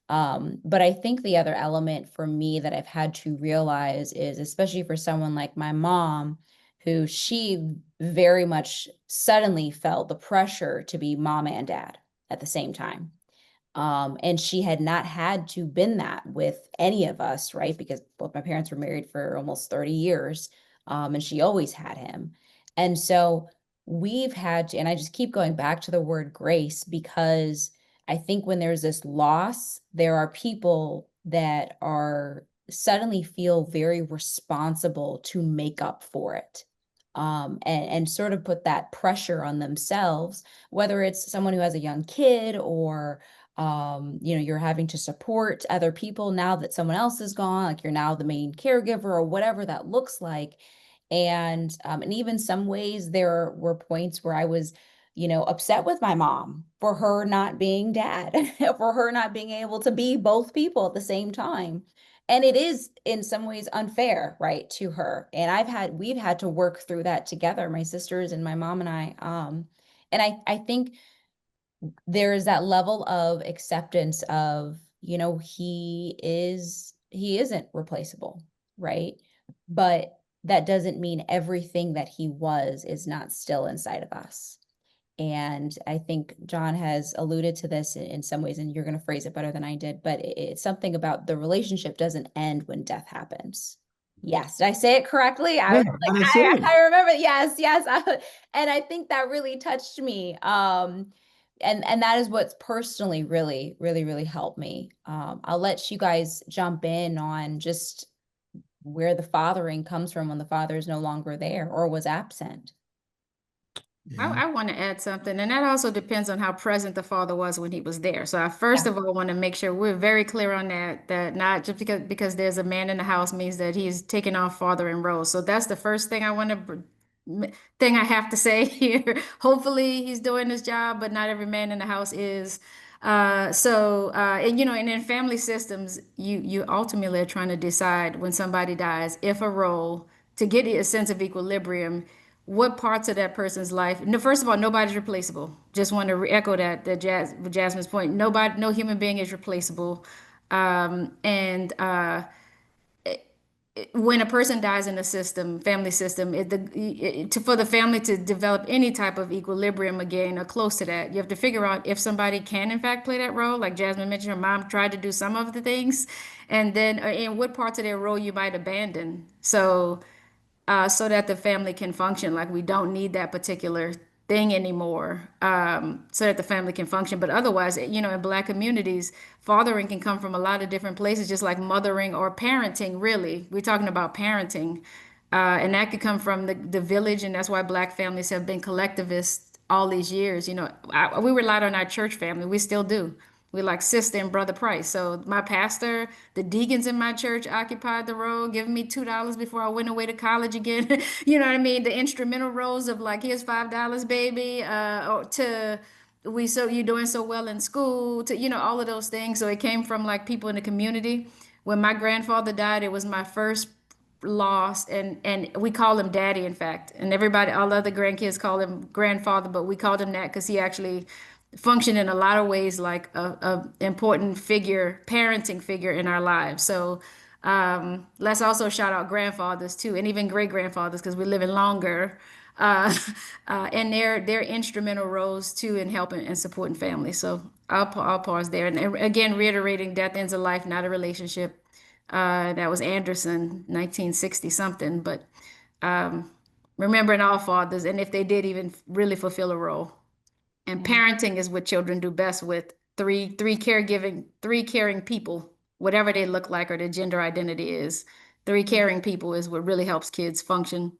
But I think the other element for me that I've had to realize is, especially for someone like my mom, who she very much suddenly felt the pressure to be mom and dad at the same time. And she had not had to been that with any of us, right? Because both my parents were married for almost 30 years, and she always had him. And so we've had to, and I just keep going back to the word grace because I think when there's this loss, there are people that are suddenly feel very responsible to make up for it. And sort of put that pressure on themselves, whether it's someone who has a young kid or you're having to support other people now that someone else is gone, like you're now the main caregiver or whatever that looks like. And even some ways there were points where I was, upset with my mom for her not being dad, for her not being able to be both people at the same time. And it is in some ways unfair, right, to her. And we've had to work through that together, my sisters and my mom and I. And I think there is that level of acceptance of, he isn't replaceable, right? But that doesn't mean everything that he was is not still inside of us. And I think John has alluded to this in some ways, and you're going to phrase it better than I did, but it's something about the relationship doesn't end when death happens. Yes, did I say it correctly? I Yeah, was like, that's it. I remember. Yes, yes. And I think that really touched me. And that is what's personally really, really, really helped me. I'll let you guys jump in on just where the fathering comes from when the father is no longer there or was absent. I want to add something, and that also depends on how present the father was when he was there. So I first Yeah. of all want to make sure we're very clear on that, that not just because there's a man in the house means that he's taking on fathering roles. So that's the first thing I want to thing I have to say here. Hopefully he's doing his job, but not every man in the house is. And and in family systems, you ultimately are trying to decide when somebody dies if a role to get a sense of equilibrium, what parts of that person's life. No, first of all, nobody's replaceable. Just want to echo that Jasmine's point. Nobody, no human being is replaceable. And when a person dies in a system, family system, for the family to develop any type of equilibrium again or close to that, you have to figure out if somebody can in fact play that role. Like Jasmine mentioned, her mom tried to do some of the things, and then in what parts of their role you might abandon. So that the family can function. Like we don't need that particular thing anymore, so that the family can function. But otherwise, in Black communities, fathering can come from a lot of different places, just like mothering or parenting, really. We're talking about parenting. And that could come from the village, and that's why Black families have been collectivist all these years. We relied on our church family. We still do. We like sister and brother Price. So my pastor, the deacons in my church occupied the role, giving me $2 before I went away to college again. You know what I mean? The instrumental roles of like, here's $5, baby, or to you doing so well in school, to all of those things. So it came from like people in the community. When my grandfather died, it was my first lost, and we call him daddy, in fact, and everybody, all the other grandkids call him grandfather, but we called him that because he actually functioned in a lot of ways like a important figure, parenting figure in our lives. So let's also shout out grandfathers too, and even great grandfathers, because we're living longer, uh, and their instrumental roles too in helping and supporting families. So I'll pause there, and again reiterating, death ends a life, not a relationship. That was Anderson, 1960 something. But remembering all fathers, and if they did even really fulfill a role. And parenting is what children do best with three caring people, whatever they look like or their gender identity is. Three caring people is what really helps kids function.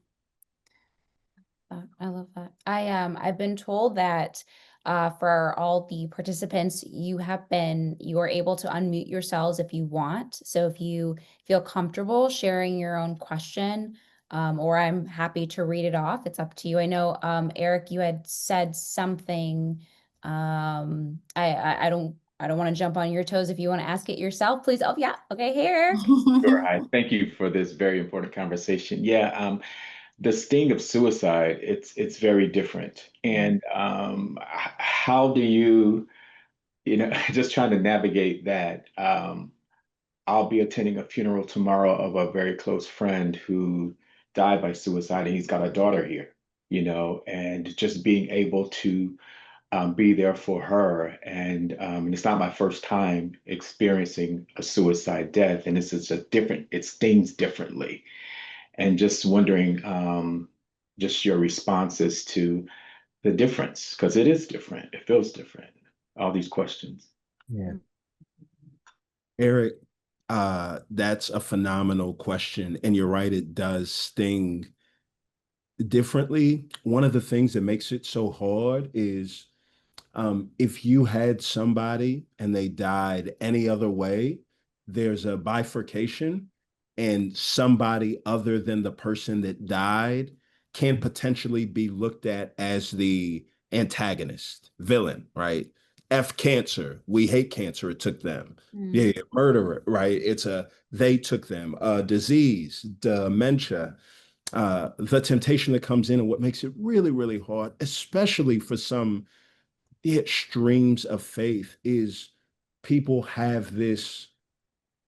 I love that. I've been told that for all the participants, you are able to unmute yourselves if you want. So if you feel comfortable sharing your own question, or I'm happy to read it off. It's up to you. I know, Eric, you had said something. I don't want to jump on your toes. If you want to ask it yourself, please. Oh yeah. Okay, hey, Eric. Sure. Hi. Thank you for this very important conversation. Yeah, the sting of suicide, it's very different. And how do just trying to navigate that. I'll be attending a funeral tomorrow of a very close friend who died by suicide, and he's got a daughter here, and just being able to be there for her. And it's not my first time experiencing a suicide death, and it stings differently. And just wondering, just your responses to the difference, because it is different, it feels different, all these questions. Yeah. Eric, that's a phenomenal question. And you're right, it does sting differently. One of the things that makes it so hard is if you had somebody and they died any other way, there's a bifurcation, and somebody other than the person that died can potentially be looked at as the antagonist, villain, right? F cancer, we hate cancer, it took them. Yeah, murderer, right? They took them. Disease, dementia, the temptation that comes in, and what makes it really, really hard, especially for some streams of faith, is people have this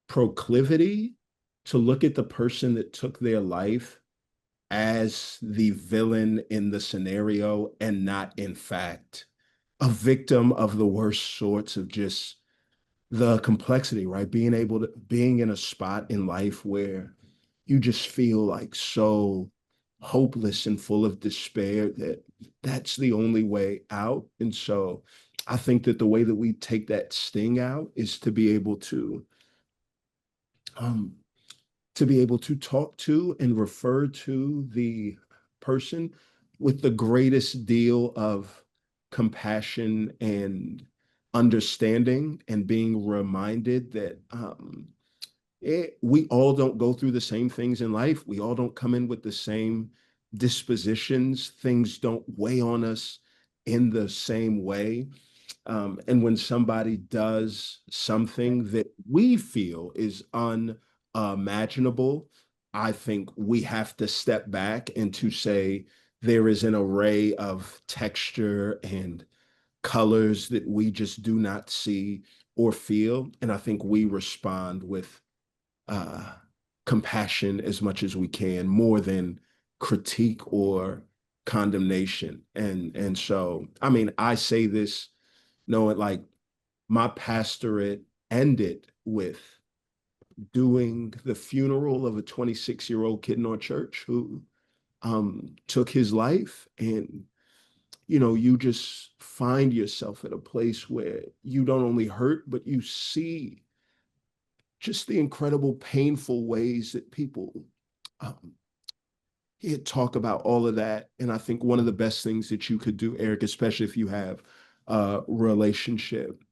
proclivity to look at the person that took their life as the villain in the scenario, and not, in fact, a victim of the worst sorts of just the complexity, right? Being in a spot in life where you just feel like so hopeless and full of despair that that's the only way out. And so I think that the way that we take that sting out is um, to be able to talk to and refer to the person with the greatest deal of compassion and understanding, and being reminded that we all don't go through the same things in life. We all don't come in with the same dispositions. Things don't weigh on us in the same way. And when somebody does something that we feel is unimaginable, I think we have to step back and to say there is an array of texture and colors that we just do not see or feel. And I think we respond with uh, compassion as much as we can, more than critique or condemnation. And so, I mean, I say this knowing like my pastorate ended with doing the funeral of a 26-year-old kid in our church who took his life. And you just find yourself at a place where you don't only hurt, but you see just the incredible painful ways that people um, he'd talk about all of that. And I think one of the best things that you could do, Eric, especially if you have a relationship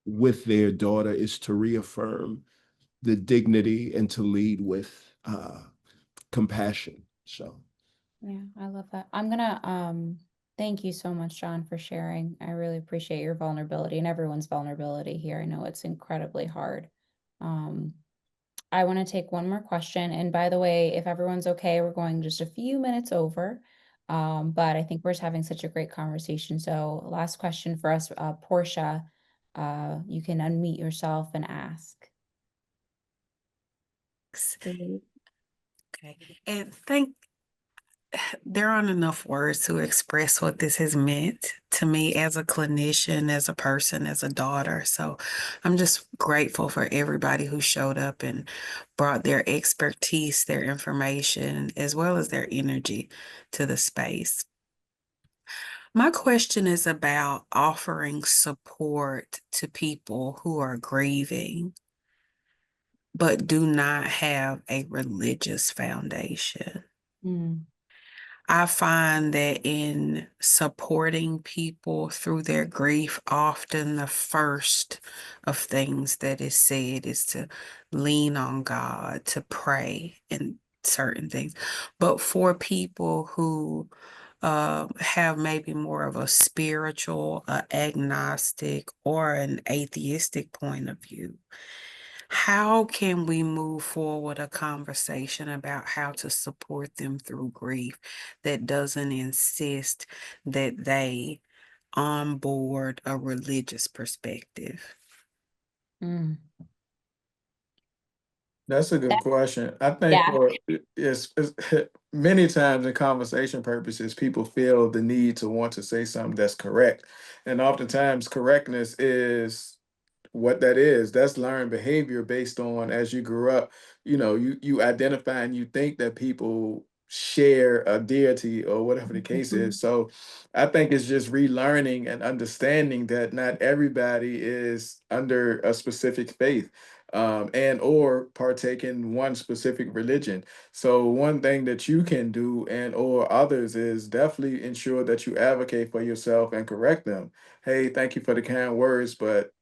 with their daughter, is to reaffirm the dignity and to lead with compassion. So Yeah, I love that. I'm gonna thank you so much, John, for sharing. I really appreciate your vulnerability and everyone's vulnerability here. I know it's incredibly hard. Um, I want to take one more question. And by the way, if everyone's okay, we're going just a few minutes over. But I think we're just having such a great conversation. So last question for us, Portia, you can unmute yourself and ask. Okay. And there aren't enough words to express what this has meant to me as a clinician, as a person, as a daughter. So I'm just grateful for everybody who showed up and brought their expertise, their information, as well as their energy to the space. My question is about offering support to people who are grieving, but do not have a religious foundation. Mm. I find that in supporting people through their grief, often the first of things that is said is to lean on God, to pray, and certain things. But for people who have maybe more of a spiritual, agnostic, or an atheistic point of view, how can we move forward a conversation about how to support them through grief that doesn't insist that they onboard a religious perspective? Mm. That's a good That- question. I think yeah. for it's many times in conversation purposes, people feel the need to want to say something that's correct. And oftentimes correctness is what that is. That's learned behavior based on as you grew up, you identify and you think that people share a deity or whatever the case is. So I think it's just relearning and understanding that not everybody is under a specific faith and or partake in one specific religion. So one thing that you can do and or others is definitely ensure that you advocate for yourself and correct them. Hey, thank you for the kind words, but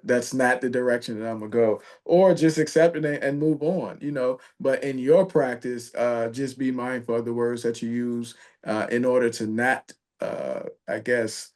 that's not the direction that I'm gonna go, or just accept it and move on, but in your practice, just be mindful of the words that you use in order to not I guess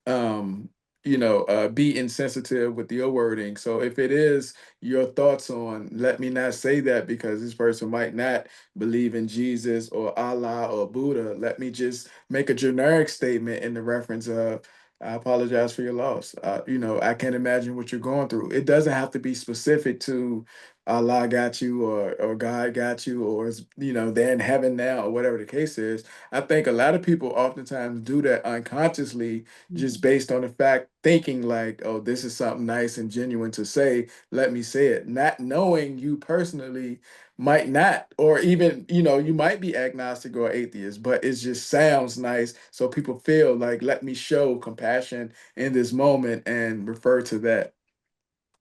be insensitive with your wording. So if it is your thoughts on, let me not say that because this person might not believe in Jesus or Allah or Buddha, let me just make a generic statement in the reference of, I apologize for your loss. I can't imagine what you're going through. It doesn't have to be specific to Allah got you or God got you or they're in heaven now or whatever the case is. I think a lot of people oftentimes do that unconsciously just based on the fact thinking like, oh, this is something nice and genuine to say, let me say it, not knowing you personally might not, or even you might be agnostic or atheist, but it just sounds nice, so people feel like, let me show compassion in this moment and refer to that.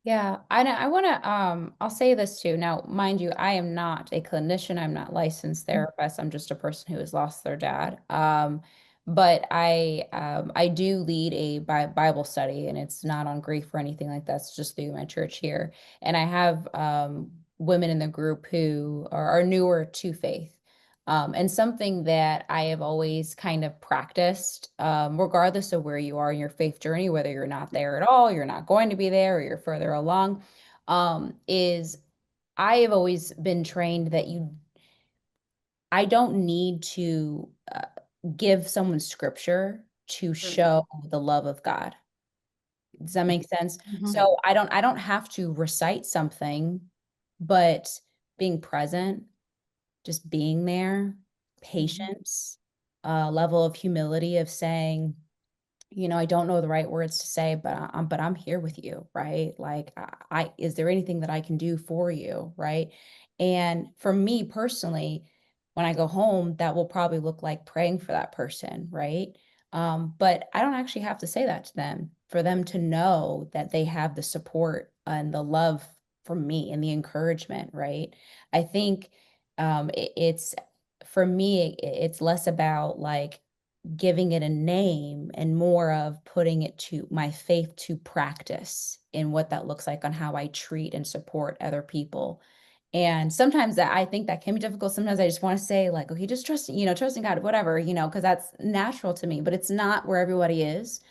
Yeah, I want to I'll say this too. Now, mind you, I am not a clinician. I'm not licensed therapist. I'm just a person who has lost their dad. But I do lead a Bible study, and it's not on grief or anything like that. It's just through my church here. And I have women in the group who are newer to faith. And something that I have always kind of practiced, regardless of where you are in your faith journey, whether you're not there at all, you're not going to be there, or you're further along, is I have always been trained that I don't need to give someone scripture to show the love of God. Does that make sense? Mhm. So I don't have to recite something, but being present, just being there, patience, level of humility of saying, I don't know the right words to say, but I'm here with you, right? Like, is there anything that I can do for you, right? And for me personally, when I go home, that will probably look like praying for that person, right? But I don't actually have to say that to them for them to know that they have the support and the love from me and the encouragement, right? I think it's for me, it's less about like giving it a name and more of putting it to my faith to practice in what that looks like on how I treat and support other people. And sometimes that I think that can be difficult. Sometimes I just want to say like, okay, just trust, trusting God, whatever, because that's natural to me, but it's not where everybody is.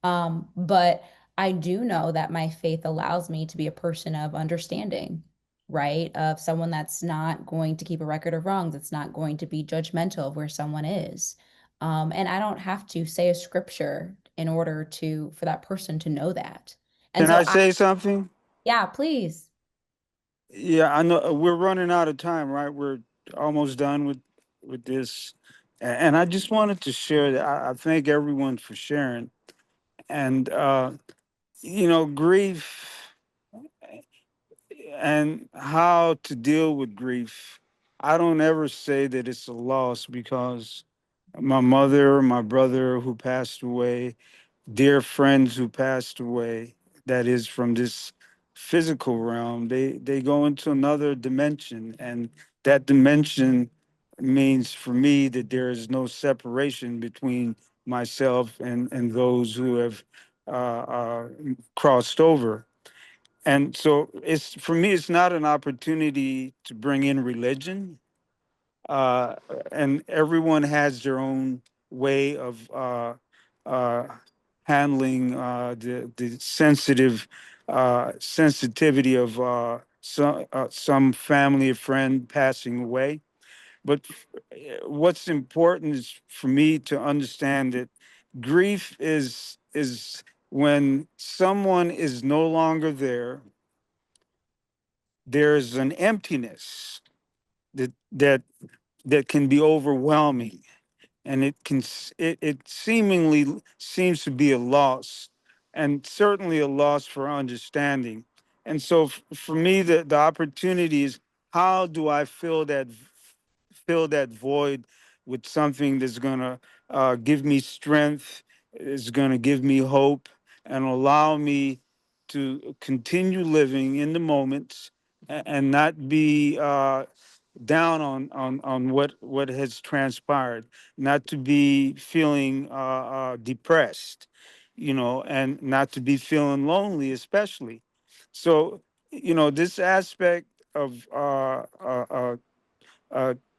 But I do know that my faith allows me to be a person of understanding, right? Of someone that's not going to keep a record of wrongs, that's not going to be judgmental of where someone is. And I don't have to say a scripture in order for that person to know that. And Can so I say something? yeah, please. Yeah, I know we're running out of time, right? We're almost done with this. And I just wanted to share that I thank everyone for sharing. And grief and how to deal with grief. I don't ever say that it's a loss because my mother, my brother who passed away, dear friends who passed away, that is from this physical realm, they go into another dimension, and that dimension means for me that there is no separation between myself and those who have crossed over. And so it's for me, it's not an opportunity to bring in religion, uh, and everyone has their own way of uh, handling the sensitivity of some family or friend passing away. But what's important is for me to understand that grief is when someone is no longer there. There's an emptiness that can be overwhelming, and it seemingly seems to be a loss, and certainly a loss for understanding. And so for me, the opportunity is, how do I fill that void with something that's going to give me strength, is going to give me hope, and allow me to continue living in the moments, and not be down on what has transpired, not to be feeling depressed, and not to be feeling lonely, especially. So, this aspect of uh,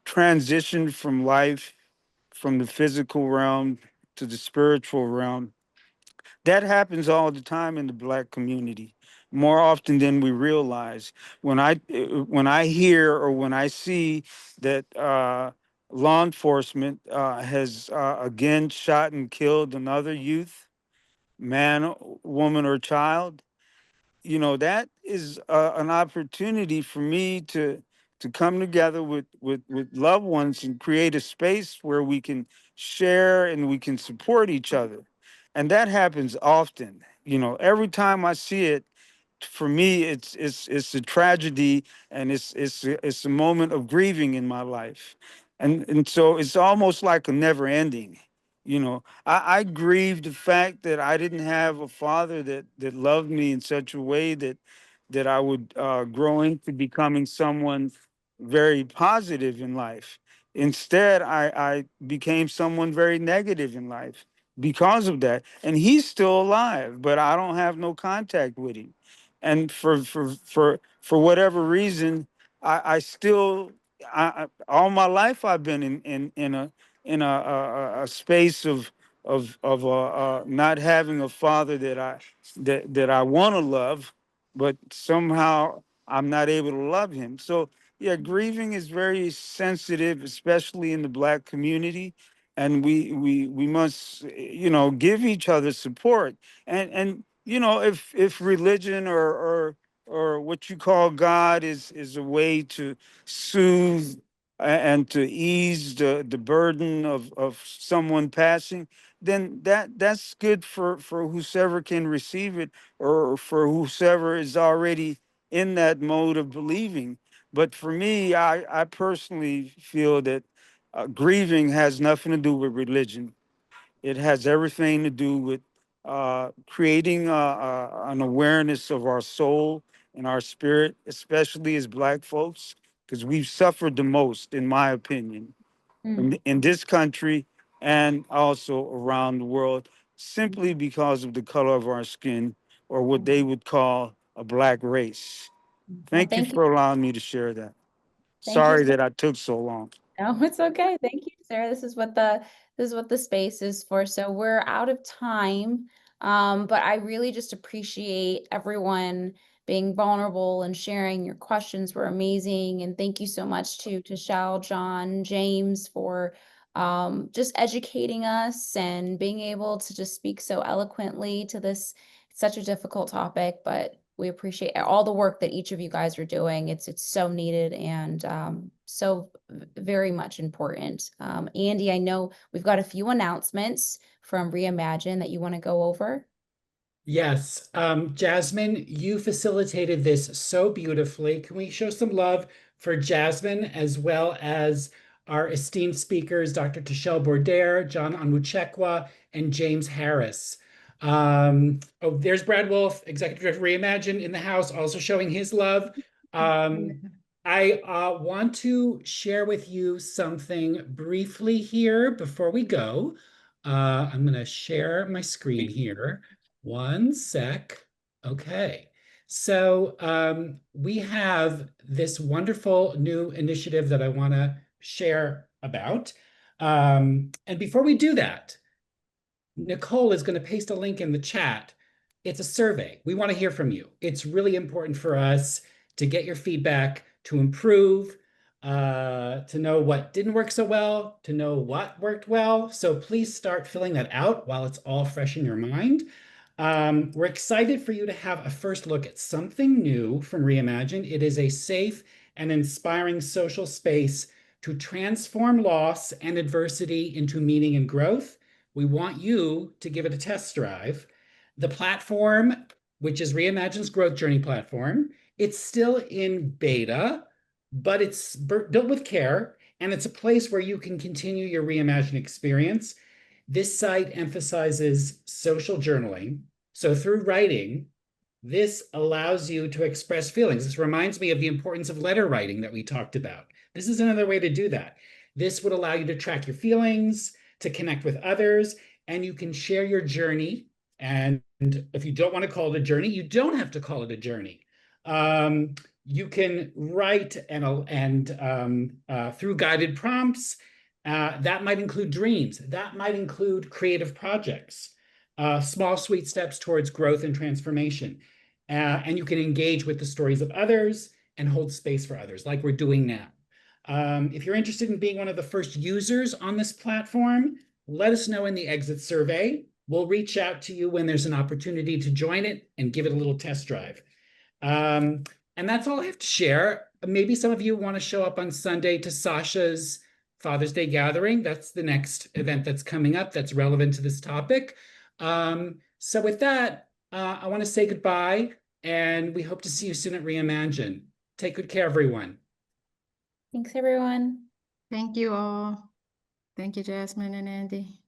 transition from life, from the physical realm to the spiritual realm, that happens all the time in the Black community, more often than we realize. When I hear or when I see that law enforcement has again shot and killed another youth, man, woman, or child, that is an opportunity for me to come together with loved ones and create a space where we can share and we can support each other. And that happens often. Every time I see it, for me, it's a tragedy, and it's a moment of grieving in my life, and so it's almost like a never ending. I grieve the fact that I didn't have a father that loved me in such a way that that I would grow into becoming someone very positive in life. Instead, I became someone very negative in life because of that. And he's still alive, but I don't have no contact with him. And for whatever reason, I still all my life I've been in a space of not having a father that I want to love, but somehow I'm not able to love him. So yeah, grieving is very sensitive, especially in the Black community, and we must give each other support. And if religion or what you call God is a way to soothe and to ease the burden of someone passing, then that's good for whoever can receive it, or for whoever is already in that mode of believing. But for me, I personally feel that grieving has nothing to do with religion. It has everything to do with creating an awareness of our soul and our spirit, especially as Black folks, because we've suffered the most, in my opinion, in this country and also around the world, simply because of the color of our skin, or what they would call a Black race. Well, Thank you for allowing me to share that. thank you Sorry so that I took so long. No, it's okay. Thank you, Sarah. This is what the space is for. So we're out of time. But I really just appreciate everyone being vulnerable and sharing. Your questions were amazing. And thank you so much to Shal, John, James for just educating us and being able to just speak so eloquently to this such a difficult topic, but we appreciate all the work that each of you guys are doing. It's so needed and so very much important. Andy, I know we've got a few announcements from Reimagine that you want to go over. Yes, Jasmine, you facilitated this so beautifully. Can we show some love for Jasmine as well as our esteemed speakers, Dr. Tashel Bordaire, John Onwuchekwa, and James Harris? Oh, there's Brad Wolf, Executive Director of Reimagine in the house, also showing his love. I want to share with you something briefly here before we go. I'm going to share my screen here. One sec. Okay. So we have this wonderful new initiative that I want to share about. And before we do that, Nicole is going to paste a link in the chat. It's a survey. We want to hear from you. It's really important for us to get your feedback, to improve, to know what didn't work so well, to know what worked well. So please start filling that out while it's all fresh in your mind. We're excited for you to have a first look at something new from Reimagine. It is a safe and inspiring social space to transform loss and adversity into meaning and growth. We want you to give it a test drive. The platform, which is Reimagine's growth journey platform, it's still in beta, but it's built with care, and it's a place where you can continue your Reimagine experience. This site emphasizes social journaling. So through writing, this allows you to express feelings. This reminds me of the importance of letter writing that we talked about. This is another way to do that. This would allow you to track your feelings, to connect with others, and you can share your journey. And if you don't want to call it a journey, you don't have to call it a journey. You can write and through guided prompts. That might include dreams. That might include creative projects, small, sweet steps towards growth and transformation. And you can engage with the stories of others and hold space for others, like we're doing now. If you're interested in being one of the first users on this platform, let us know in the exit survey. We'll reach out to you when there's an opportunity to join it and give it a little test drive. And that's all I have to share. Maybe some of you want to show up on Sunday to Sasha's Father's Day gathering. That's the next event that's coming up that's relevant to this topic. So with that, I want to say goodbye, and we hope to see you soon at Reimagine. Take good care, everyone. Thanks, everyone. Thank you all. Thank you, Jasmine and Andy.